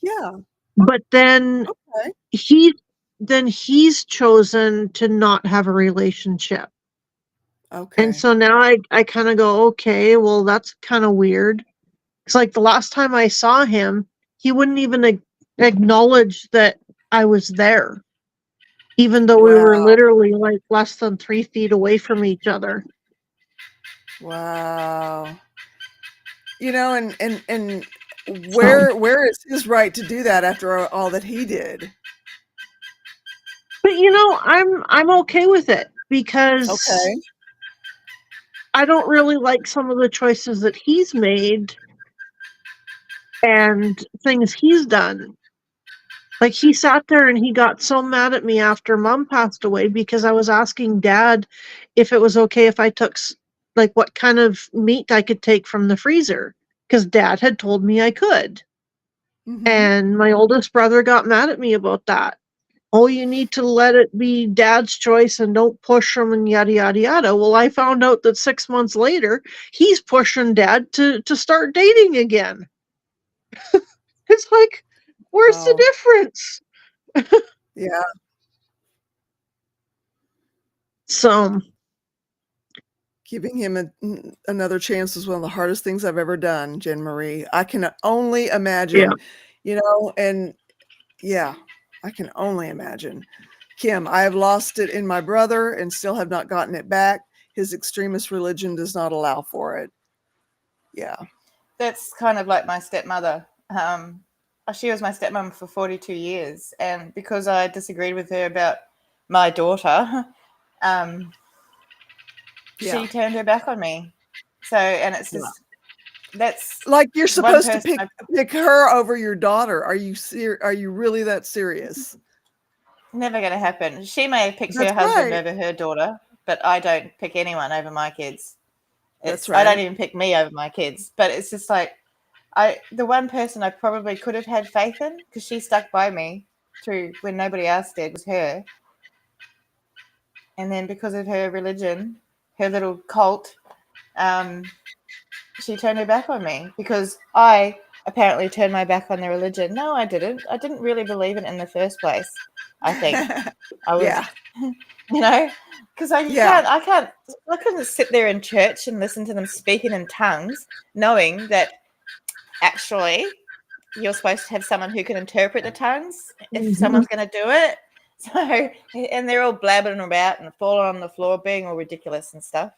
Yeah. But then he's chosen to not have a relationship. Okay. And so now I kind of go, okay, well, that's kind of weird. It's like the last time I saw him, he wouldn't even acknowledge that I was there, even though we were literally like less than 3 feet away from each other. Wow. You know, and where is his right to do that after all that he did? But you know, I'm okay with it because I don't really like some of the choices that he's made and things he's done. Like he sat there and he got so mad at me after Mom passed away because I was asking Dad if it was okay if I took like what kind of meat I could take from the freezer because Dad had told me I could. And my oldest brother got mad at me about that. Oh, you need to let it be Dad's choice and don't push him and yada, yada, yada. Well, I found out that 6 months later, he's pushing Dad to start dating again. It's like, where's the difference? Yeah. So giving him another chance is one of the hardest things I've ever done, Jen Marie. I can only imagine, you know, and yeah, I can only imagine. Kim, I have lost it in my brother and still have not gotten it back. His extremist religion does not allow for it. Yeah. That's kind of like my stepmother. She was my stepmom for 42 years. And because I disagreed with her about my daughter, she turned her back on me. So, and it's just, that's like you're supposed to pick her over your daughter. Are you really that serious? Never going to happen. She may have picked her husband over her daughter, but I don't pick anyone over my kids. That's right. I don't even pick me over my kids. But it's just like, the one person I probably could have had faith in, because she stuck by me through when nobody else did, was her. And then because of her religion, her little cult, she turned her back on me because I apparently turned my back on the religion. No, I didn't. I didn't really believe it in the first place. I think I was, you know, because I couldn't sit there in church and listen to them speaking in tongues, knowing that actually you're supposed to have someone who can interpret the tongues if someone's going to do it. So, and they're all blabbering about and falling on the floor, being all ridiculous and stuff.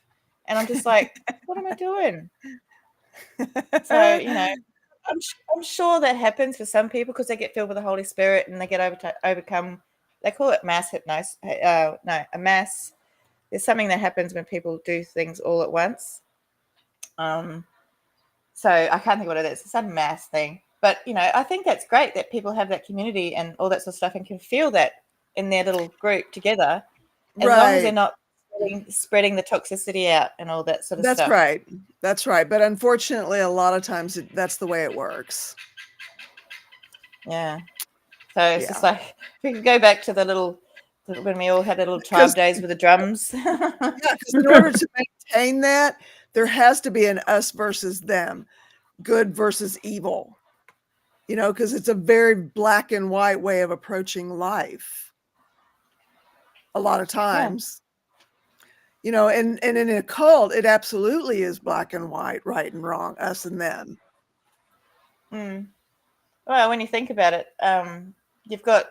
And I'm just like, what am I doing? So, you know, I'm sure that happens for some people because they get filled with the Holy Spirit and they get overcome. They call it mass hypnosis. A mass. There's something that happens when people do things all at once. So I can't think what it is. It's some mass thing. But, you know, I think that's great that people have that community and all that sort of stuff and can feel that in their little group together, as long as they're not spreading the toxicity out and all that sort of stuff. That's right. But unfortunately, a lot of times that's the way it works. Yeah. So it's just like, if we could go back to the little, when we all had the little tribe days with the drums. Because in order to maintain that, there has to be an us versus them, good versus evil. because it's a very black and white way of approaching life. A lot of times, and in a cult, it absolutely is black and white, right and wrong, us and them. Well, when you think about it, you've got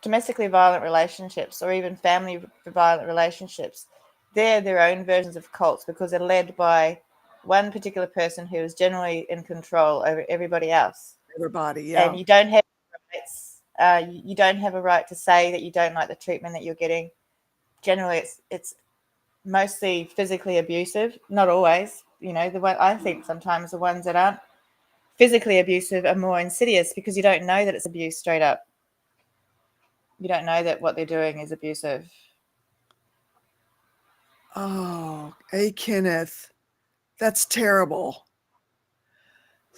domestically violent relationships, or even family violent relationships. They're their own versions of cults because they're led by one particular person who is generally in control over everybody else. Everybody, yeah. And you don't have rights. You don't have a right to say that you don't like the treatment that you're getting. Generally, it's mostly physically abusive. Not always. I think sometimes the ones that aren't physically abusive are more insidious because you don't know that it's abuse straight up. You don't know that what they're doing is abusive. Oh, hey, Kenneth, that's terrible.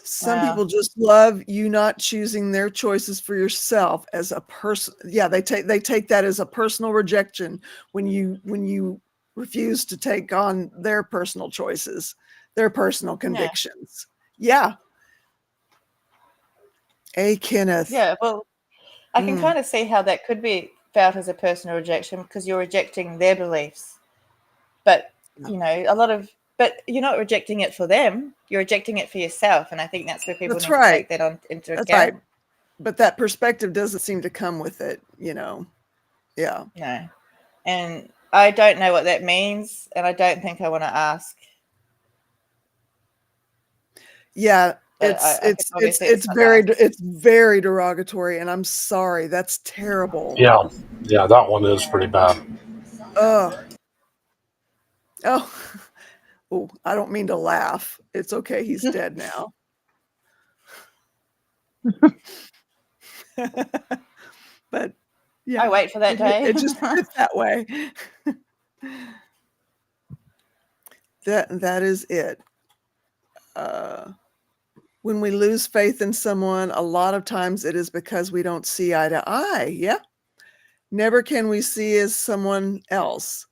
Some people just love you not choosing their choices for yourself as a person. Yeah, they take that as a personal rejection when you refuse to take on their personal choices, their personal convictions. Yeah. Hey, Kenneth. Yeah, well, I can kind of see how that could be felt as a personal rejection because you're rejecting their beliefs. But, but you're not rejecting it for them. You're rejecting it for yourself. And I think that's where people need to take that into account. Right. But that perspective doesn't seem to come with it, Yeah. No. And I don't know what that means. And I don't think I want to ask. Yeah. It's very derogatory, and I'm sorry. That's terrible. Yeah, that one is pretty bad. Oh, I don't mean to laugh. It's okay. He's dead now. But yeah, I wait for that day. It just fits that way. That is it. When we lose faith in someone, a lot of times it is because we don't see eye to eye. Yeah. Never can we see as someone else,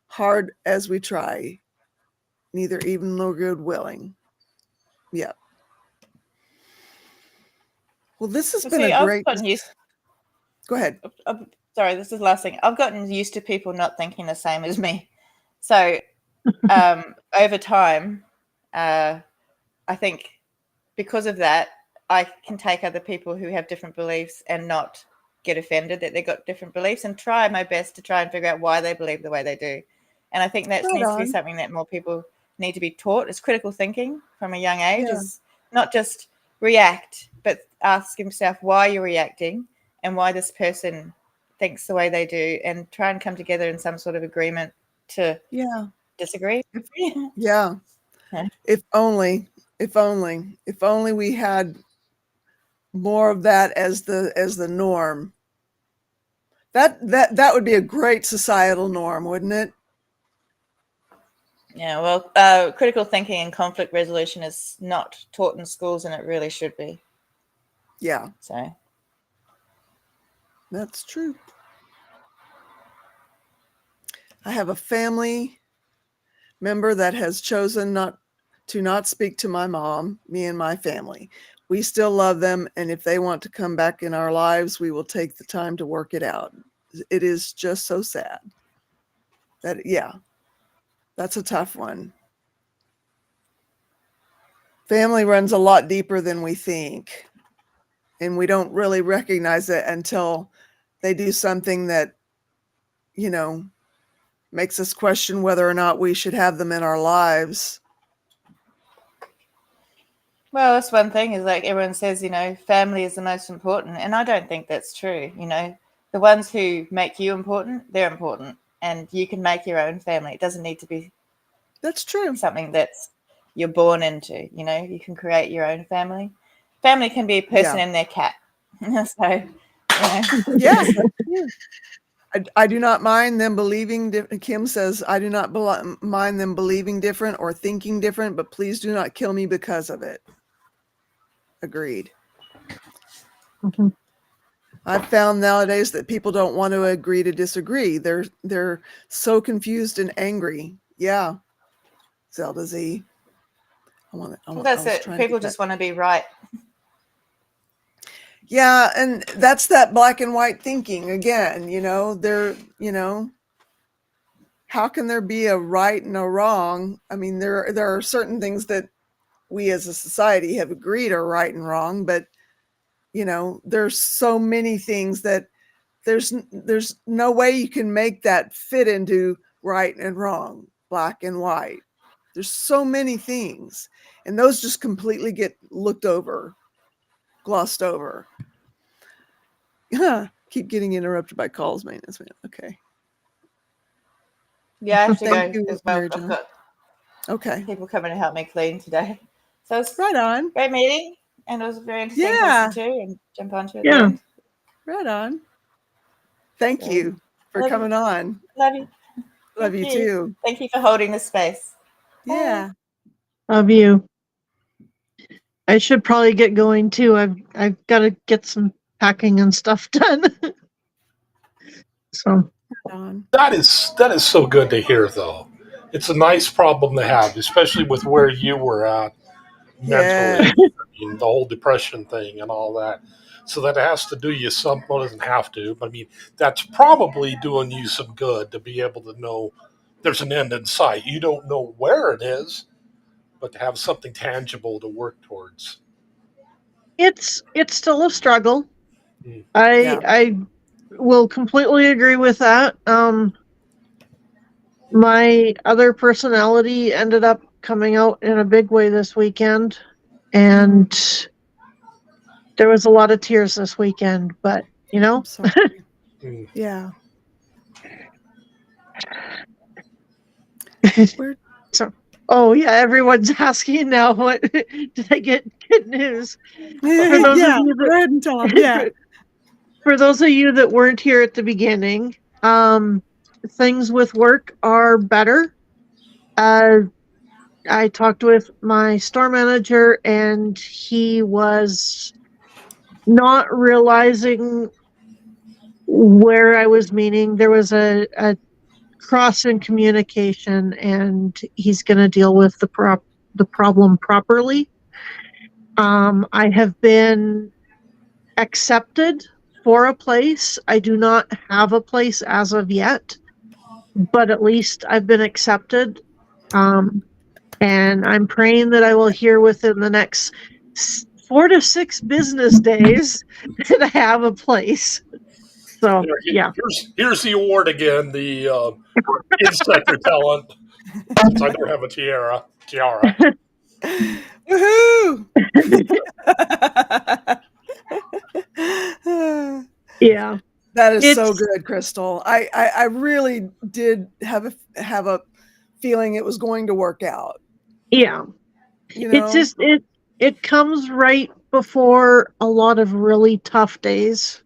hard as we try, neither even nor good willing. Yeah. Well, this has been a great. Go ahead. Sorry, this is the last thing. I've gotten used to people not thinking the same as me. So over time, I think because of that, I can take other people who have different beliefs and not get offended that they've got different beliefs and try my best to try and figure out why they believe the way they do. And I think that needs to be something that more people need to be taught is critical thinking from a young age. Is not just react, but ask himself why you're reacting and why this person thinks the way they do and try and come together in some sort of agreement to disagree. Yeah. If only we had more of that as the norm. That would be a great societal norm, wouldn't it? Yeah, well, critical thinking and conflict resolution is not taught in schools, and it really should be. Yeah. So that's true. I have a family member that has chosen not to speak to my mom, me and my family. We still love them, and if they want to come back in our lives, we will take the time to work it out. It is just so sad. That's a tough one. Family runs a lot deeper than we think, and we don't really recognize it until they do something that, makes us question whether or not we should have them in our lives. Well, that's one thing is like everyone says, family is the most important. And I don't think that's true. The ones who make you important, they're important. And you can make your own family. It doesn't need to be that's true. Something that's you're born into. You can create your own family. Family can be a person and their cat. So, yeah. I do not mind them believing. Kim says, I do not mind them believing different or thinking different, but please do not kill me because of it. Agreed. Mm-hmm. I've found nowadays that people don't want to agree to disagree. They're so confused and angry. Yeah. Zelda Z. That's it. People just want to be right. Yeah, and that's that black and white thinking again. How can there be a right and a wrong? I mean, there are certain things that we as a society have agreed are right and wrong, but there's so many things that there's no way you can make that fit into right and wrong, black and white. There's so many things, and those just completely get looked over, glossed over. Keep getting interrupted by calls, maintenance man. Okay. Yeah, I have to Thank go you, as well. Mary I've Jo. got Okay. people coming to help me clean today. So it's Right on. great meeting, and it was very interesting to listen to and jump onto at the Yeah. end. Right on. Thank So, you for love you. coming on. Love you. Love Thank you you. too. Thank you for holding the space. Yeah. Love you. I should probably get going too. I've got to get some packing and stuff done. So Right on. That is so good to hear, though. It's a nice problem to have, especially with where you were at mentally. Yeah. I mean, the whole depression thing and all that. So that has to do you some. Well, it doesn't have to, but I mean, that's probably doing you some good to be able to know there's an end in sight. You don't know where it is, but to have something tangible to work towards. it's still a struggle. Mm. I will completely agree with that. My other personality ended up coming out in a big way this weekend, and there was a lot of tears this weekend, but I'm sorry. Mm. Yeah. Where? So, oh yeah, everyone's asking now, what did I get good news? For those of Yeah. you Go ahead and tell them. Yeah. for those of you that weren't here at the beginning, things with work are better. I talked with my store manager, and he was not realizing where I was meaning. There was a cross in communication, and he's going to deal with the problem properly. I have been accepted for a place. I do not have a place as of yet, but at least I've been accepted. And I'm praying that I will hear within the next 4 to 6 business days that I have a place. So, yeah. Here's the award again, the insect repellent. Since I don't have a tiara. Woohoo! Yeah. That is so good, Crystal. I really did have a feeling it was going to work out. Yeah. It's just it comes right before a lot of really tough days.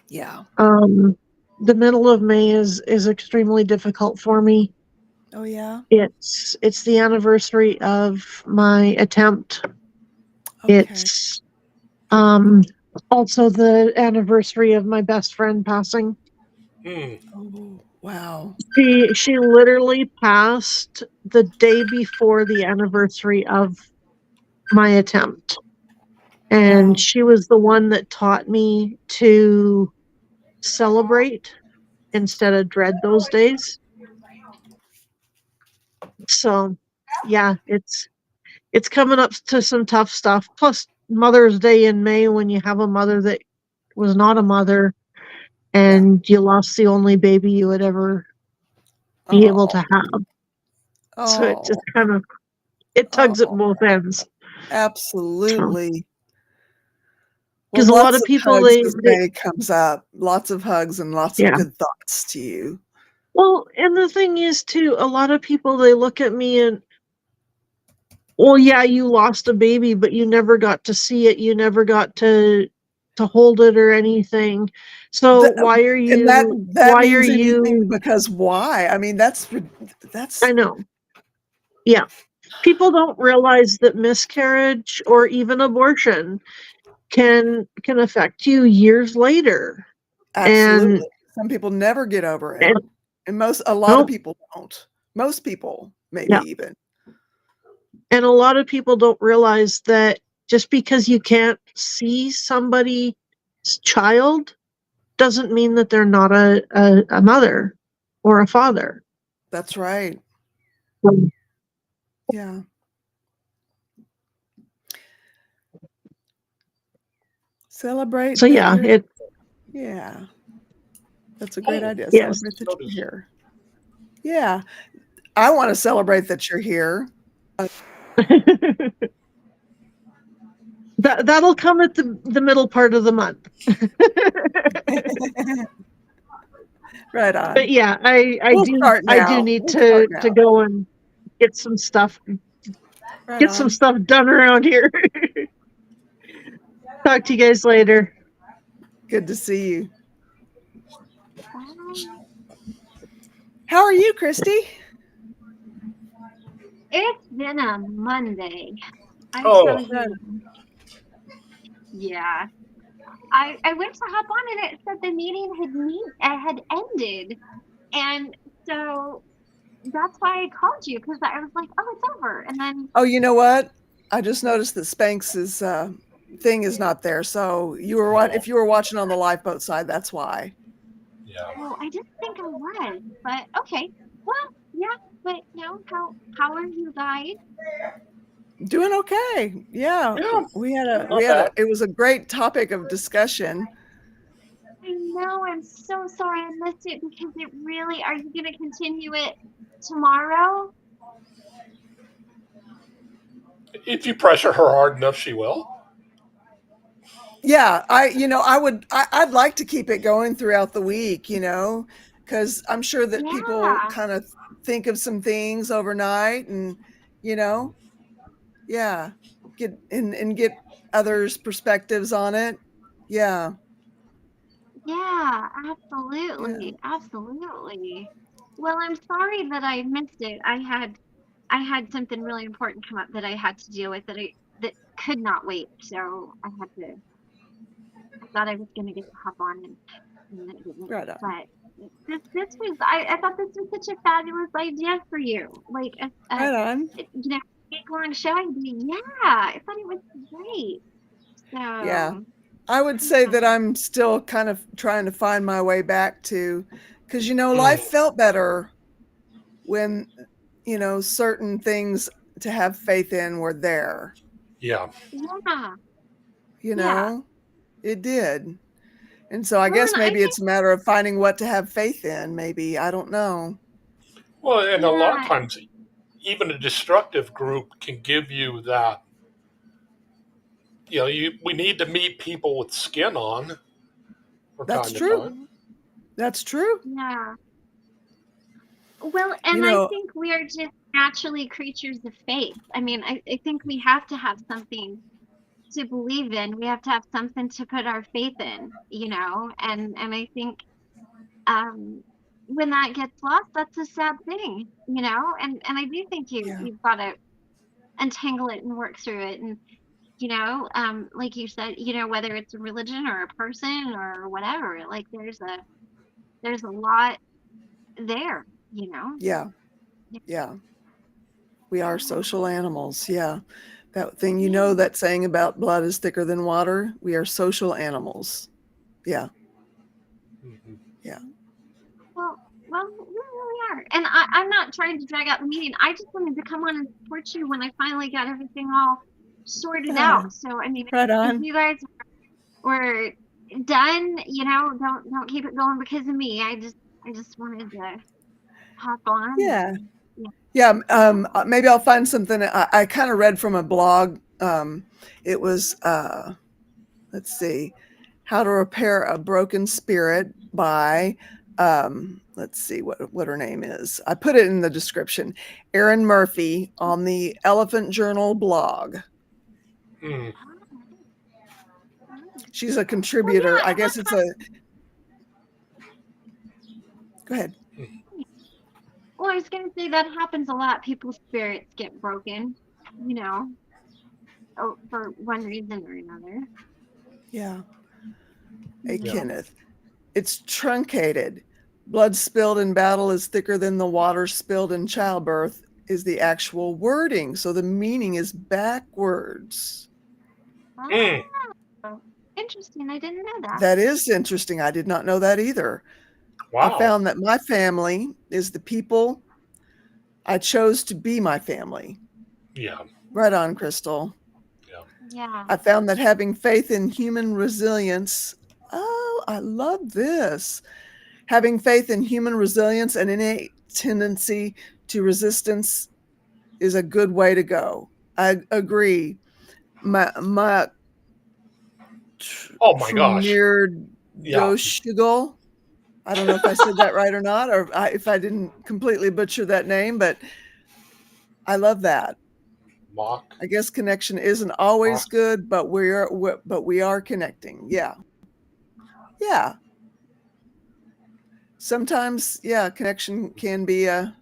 Yeah. The middle of May is extremely difficult for me. Oh yeah. It's the anniversary of my attempt. Okay. It's also the anniversary of my best friend passing. Oh, wow. She literally passed the day before the anniversary of my attempt. And Wow. she was the one that taught me to celebrate instead of dread those days. So, yeah, it's coming up to some tough stuff. Plus Mother's Day in May, when you have a mother that was not a mother, and you lost the only baby you would ever be able to have. So it just kind of tugs at both ends. Absolutely. Because a lot of people hugs as May comes up. Lots of hugs and lots of good thoughts to you. Well, and the thing is too, a lot of people, they look at me and, well, yeah, you lost a baby, but you never got to see it. You never got to hold it or anything. So why are you? And that why means are anything you? Because why? I mean, that's. I know. Yeah, people don't realize that miscarriage or even abortion can affect you years later. Absolutely. And some people never get over it, and a lot of people don't. Most people, maybe even. And a lot of people don't realize that just because you can't see somebody's child doesn't mean that they're not a mother or a father. That's right. Yeah. Celebrate. So yeah, Yeah. That's a great idea. yes. Celebrate that you're here. Yeah. I want to celebrate that you're here. That'll come at the middle part of the month. Right on. But yeah, I do need to go and get some stuff some stuff done around here. Talk to you guys later. Good to see you. How are you, Christy? It's been a Monday. I Oh. tell you. Yeah. I went to hop on and it said the meeting had ended. And so that's why I called you, because I was like, oh, it's over. And then Oh, you know what? I just noticed that Spanx's thing is not there. So if you were watching on the lifeboat side, that's why. Yeah. oh, I didn't think I was, but okay. Well, yeah, but how are you guys? Doing okay. Yeah. Yeah. It was a great topic of discussion. I know, I'm so sorry I missed it, because it really, are you going to continue it tomorrow? If you pressure her hard enough, she will. Yeah, I'd like to keep it going throughout the week, because I'm sure that people Yeah. kind of think of some things overnight and, yeah, get others' perspectives on it. Yeah. Yeah, absolutely. Absolutely. Well, I'm sorry that I missed it. I had something really important come up that I had to deal with that could not wait. So I thought I was gonna get to hop on and it didn't. Right on. But I thought this was such a fabulous idea for you. Like Right on. week-long show idea. Yeah, I thought it was great. So Yeah. I would say that I'm still kind of trying to find my way back to, because, life felt better when, certain things to have faith in were there. Yeah. Yeah. It did. And so I guess maybe it's a matter of finding what to have faith in, maybe. I don't know. Well, and a lot of times, even a destructive group can give you that. We need to meet people with skin on. That's true. That's true. Yeah. Well, and I think we are just naturally creatures of faith. I mean, I think we have to have something to believe in. We have to have something to put our faith in, and I think when that gets lost, that's a sad thing, and I do think you've got to untangle it and work through it. And like you said, whether it's a religion or a person or whatever, like there's a lot there, Yeah. We are social animals. Yeah. That thing, that saying about blood is thicker than water. We are social animals. Yeah. Mm-hmm. Yeah. Well, we really are. And I'm not trying to drag out the meeting. I just wanted to come on and support you when I finally got everything all sorted out. So, I mean, if you guys were done, don't keep it going because of me. I just wanted to hop on. Yeah. Maybe I'll find something. I kind of read from a blog. It was, let's see, How to Repair a Broken Spirit by, let's see what her name is. I put it in the description. Erin Murphy on the Elephant Journal blog. She's a contributor. I guess it's a. Go ahead. Well, I was going to say that happens a lot. People's spirits get broken, for one reason or another. Yeah. Hey, Kenneth. It's truncated. Blood spilled in battle is thicker than the water spilled in childbirth. is the actual wording. So the meaning is backwards. Oh, interesting. I didn't know that. That is interesting. I did not know that either. Wow. I found that my family is the people I chose to be my family. Yeah. Right on, Crystal. Yeah. I found that having faith in human resilience. Oh, I love this. Having faith in human resilience and innate tendency to resistance is a good way to go. I agree. My Oh my gosh. Yeah. Doshigal. I don't know if I said that right or not, or if I didn't completely butcher that name, but I love that. Mock. I guess connection isn't always good, but we are connecting. Yeah. Yeah. Sometimes, yeah, connection can be I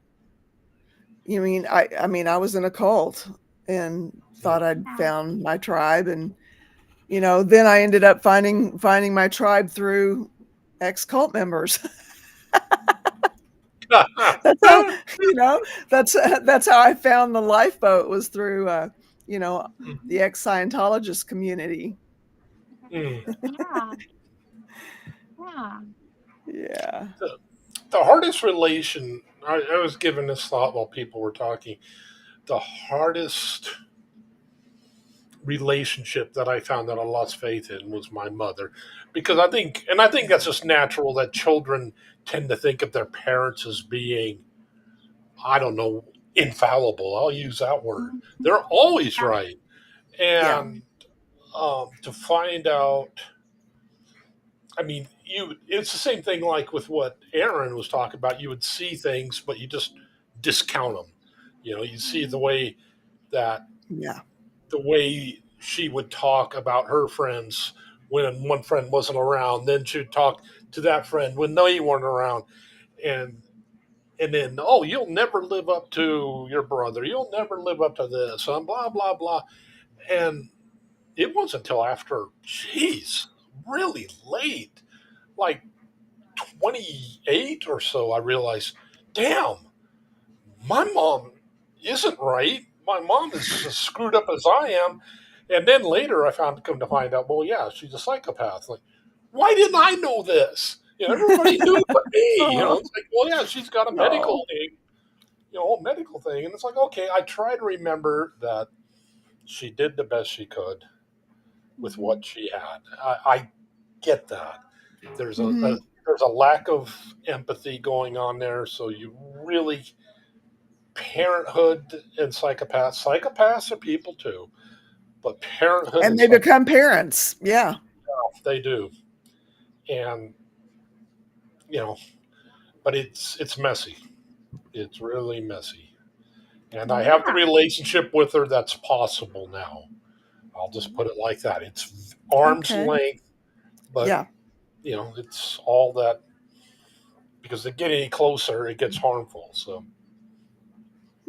was in a cult and thought I'd found my tribe, and then I ended up finding my tribe through ex-cult members. That's how that's how I found the lifeboat, was through the ex-Scientologist community. Yeah. Yeah. Yeah. The hardest relation, I was giving this thought while people were talking. The hardest relationship that I found that I lost faith in was my mother, because I think that's just natural that children tend to think of their parents as being, I don't know, infallible. I'll use that word. They're always right, Yeah. and to find out, I mean, it's the same thing like with what Aaron was talking about. You would see things, but you just discount them. You see that Yeah. the way she would talk about her friends when one friend wasn't around, then she'd talk to that friend when they weren't around, and then, oh, you'll never live up to your brother, you'll never live up to this, and blah blah blah. And it wasn't until after, geez, really late, like 28 or so, I realized, damn, my mom isn't right. My mom is as screwed up as I am. And then later I come to find out, well, yeah, she's a psychopath. Like, why didn't I know this? Everybody knew it but me. It's like, well, yeah, she's got a medical thing, medical thing. And it's like, okay, I try to remember that she did the best she could with what she had. I get that. There's there's a lack of empathy going on there. So you really, parenthood and psychopaths are people too, but parenthood And they become parents. Yeah. they do. And but it's messy. It's really messy. And I have the relationship with her that's possible now. I'll just put it like that. It's arm's length, but it's all that, because to get any closer, it gets harmful. So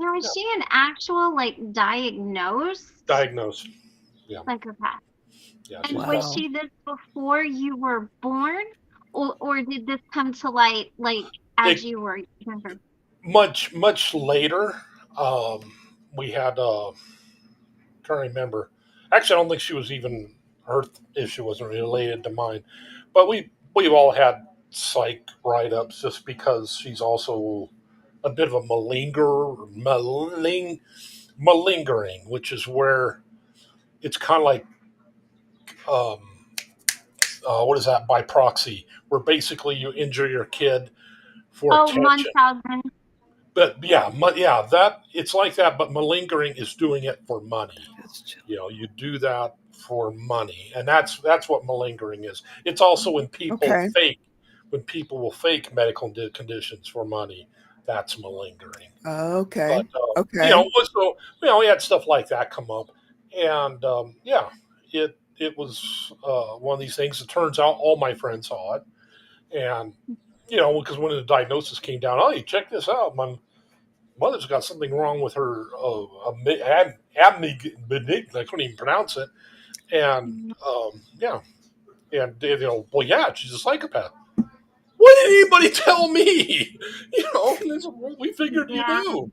Now, is she an actual diagnosed Yeah. psychopath? Yeah. And was she this before you were born, or did this come to light as you were younger? Much later. We had trying to remember. Actually, I don't think she was even, her issue wasn't related to mine, but we've all had psych write ups, just because she's also a bit of a malingering, which is where it's kind of like, what is that, by proxy, where basically you injure your kid for attention. Munchausen. But that it's like that. But malingering is doing it for money. You do that for money, and that's what malingering is. It's also when people will fake medical conditions for money. That's malingering. Okay. But so we had stuff like that come up, and it was one of these things. It turns out all my friends saw it, and because when the diagnosis came down, oh, you check this out, my mother's got something wrong with her I couldn't even pronounce it, and well, yeah, she's a psychopath. What didn't anybody tell me? We figured you knew.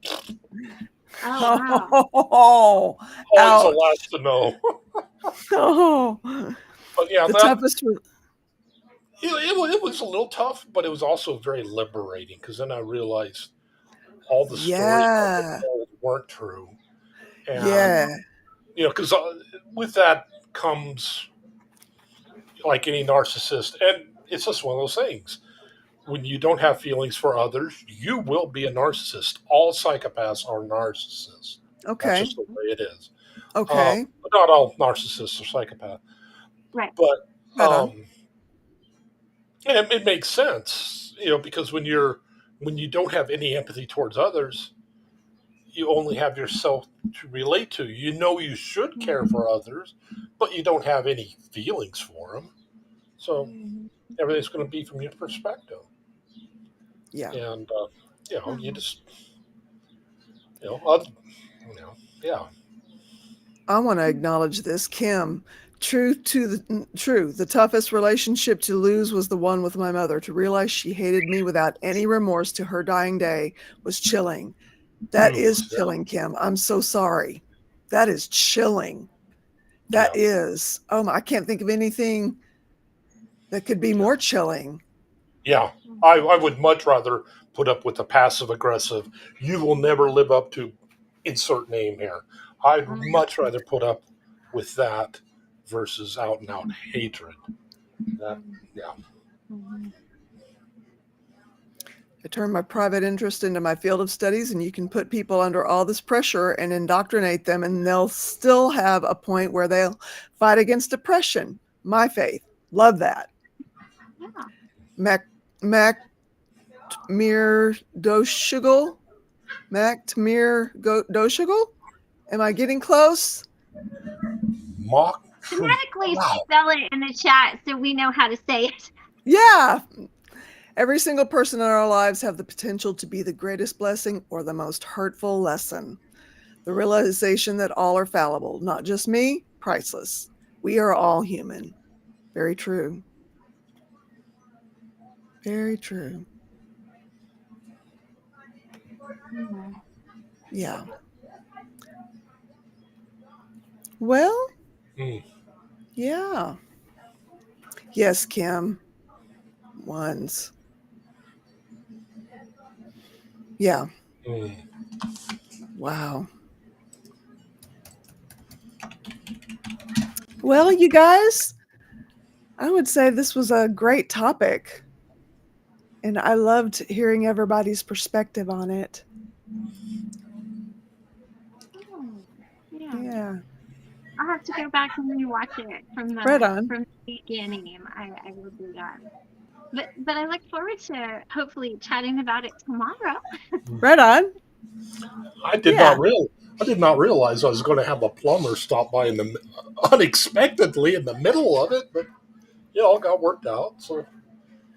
Oh, wow. Oh, Always the ouch. last to know. Oh, But yeah, the toughest. it was a little tough, but it was also very liberating because then I realized all the stories I've been Yeah, told weren't true, and yeah. because with that comes like any narcissist, and it's just one of those things. When you don't have feelings for others, you will be a narcissist. All psychopaths are narcissists. That's Okay, just the way it is. okay. But not all narcissists are psychopaths. Right. But Right on. and it makes sense, because when you don't have any empathy towards others, you only have yourself to relate to. You should care for others, but you don't have any feelings for them. So everything's going to be from your perspective. Yeah. And you just other, yeah. I want to acknowledge this, Kim. True. The toughest relationship to lose was the one with my mother. To realize she hated me without any remorse to her dying day was chilling. That is Yeah. chilling, Kim. I'm so sorry. That is chilling. That Yeah. is. Oh, I can't think of anything that could be more chilling. Yeah. I would much rather put up with the passive aggressive, you will never live up to insert name here. I'd much rather put up with that versus out and out hatred. That, yeah. I turn my private interest into my field of studies, and you can put people under all this pressure and indoctrinate them, and they'll still have a point where they'll fight against depression. My faith. Love that. Yeah. Macmir Doshigal? Doshigal? Am I getting close? Mock. Phonetically spell it in the chat so we know how to say it. Yeah. Every single person in our lives have the potential to be the greatest blessing or the most hurtful lesson. The realization that all are fallible, not just me, priceless. We are all human. Very true. Very true. Yeah. Well, yeah. Yes, Kim. Ones. Yeah. Wow. Well, you guys, I would say this was a great topic. And I loved hearing everybody's perspective on it. Yeah. I'll have to go back and rewatch it from the beginning. I will do that. But I look forward to hopefully chatting about it tomorrow. Right on. I did not realize I was going to have a plumber stop by unexpectedly in the middle of it, but all got worked out. So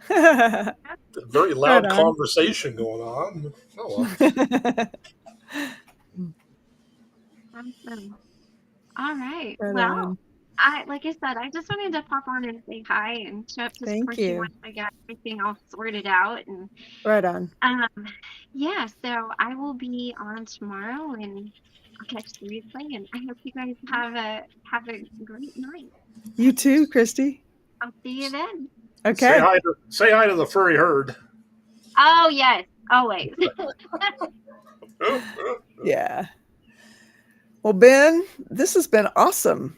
very loud conversation going on. Oh well. Awesome. All right. Well, like I said, I just wanted to pop on and say hi and show up to support you once I got everything all sorted out. And right on. Yeah, so I will be on tomorrow and I'll catch the replay, and I hope you guys have a great night. You too, Christy. I'll see you then. Okay. Say hi to the furry herd. Oh yes, always. Yeah. Well, Ben, this has been awesome.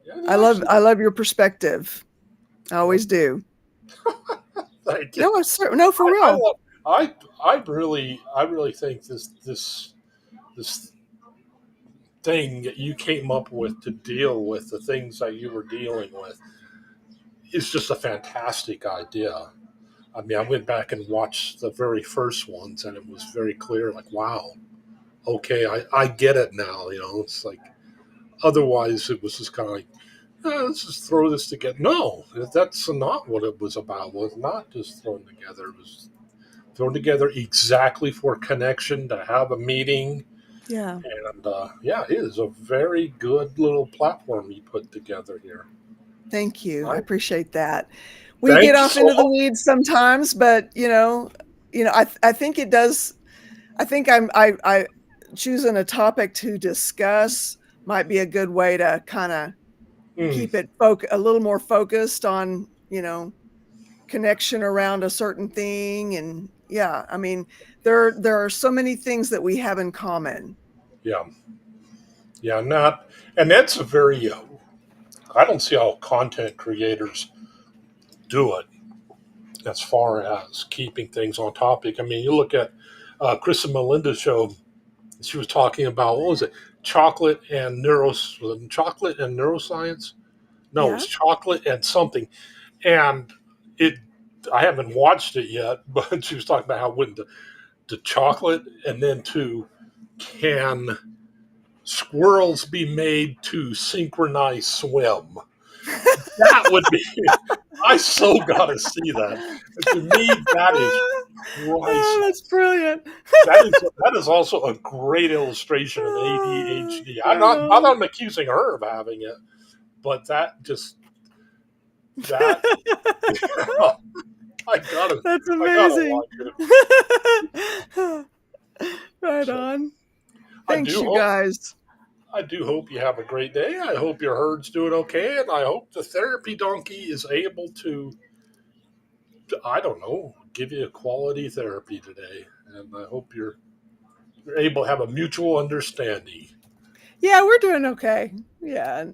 Yeah, I love your perspective. I always do. Thank you. No, for real. I really think this thing that you came up with to deal with the things that you were dealing with is just a fantastic idea. I mean, I went back and watched the very first ones, and it was very clear. Like, wow, okay, I get it now. It's like otherwise it was just kind of like, let's just throw this together. No, that's not what it was about. It was not just thrown together. It was thrown together exactly for connection, to have a meeting. Yeah. And it is a very good little platform you put together here. Thank you. I appreciate that. We get Thanks off so into the much. weeds sometimes, but I think it does. I think I choosing a topic to discuss might be a good way to kind of keep it a little more focused on, connection around a certain thing. And yeah, I mean, there are so many things that we have in common. Yeah. Yeah. And that's a very, I don't see how content creators do it as far as keeping things on topic. I mean, you look at Chris and Melinda's show. She was talking about, what was it? Chocolate and neuroscience. No, it Yeah. was chocolate and something. And it, I haven't watched it yet, but she was talking about how when the chocolate and then can squirrels be made to synchronize swim? That would be, I so got to see that. To me, that is Oh, priceless. that's brilliant. That is also a great illustration of ADHD. I'm not accusing her of having it, but that That's I gotta amazing. watch it. Right So on. I Thanks, do you hope guys. I do hope you have a great day. I hope your herd's doing okay, and I hope the therapy donkey is able to, I don't know, give you a quality therapy today. And I hope you're able to have a mutual understanding. Yeah, we're doing okay. Yeah,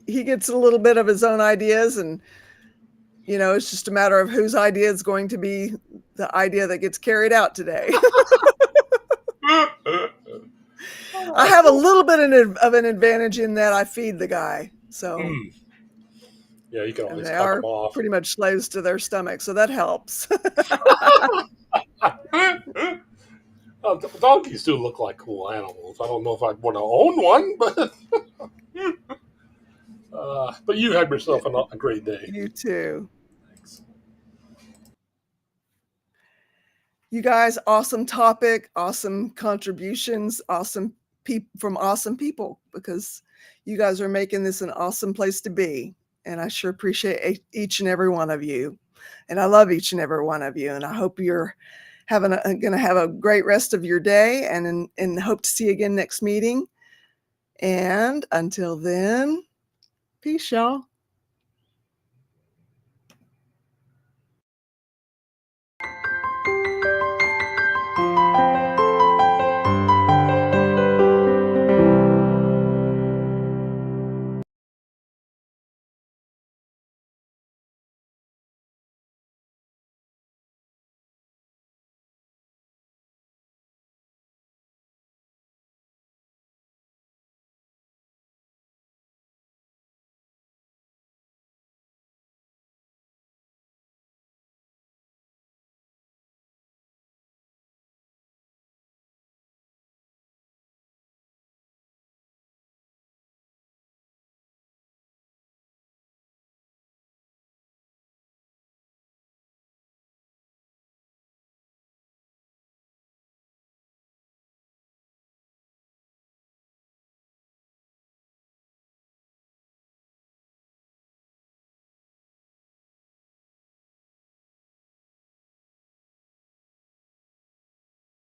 he gets a little bit of his own ideas, and it's just a matter of whose idea is going to be the idea that gets carried out today. I have a little bit of an advantage in that I feed the guy, so Yeah, you can and always they cut them are off. pretty much slaves to their stomach, so that helps. Donkeys do look like cool animals. I don't know if I'd want to own one, but you have yourself a great day. You too. Thanks. You guys, awesome topic, awesome contributions, awesome people from awesome people, because you guys are making this an awesome place to be. And I sure appreciate each and every one of you. And I love each and every one of you. And I hope you're going to have a great rest of your day, and hope to see you again next meeting. And until then, peace, y'all.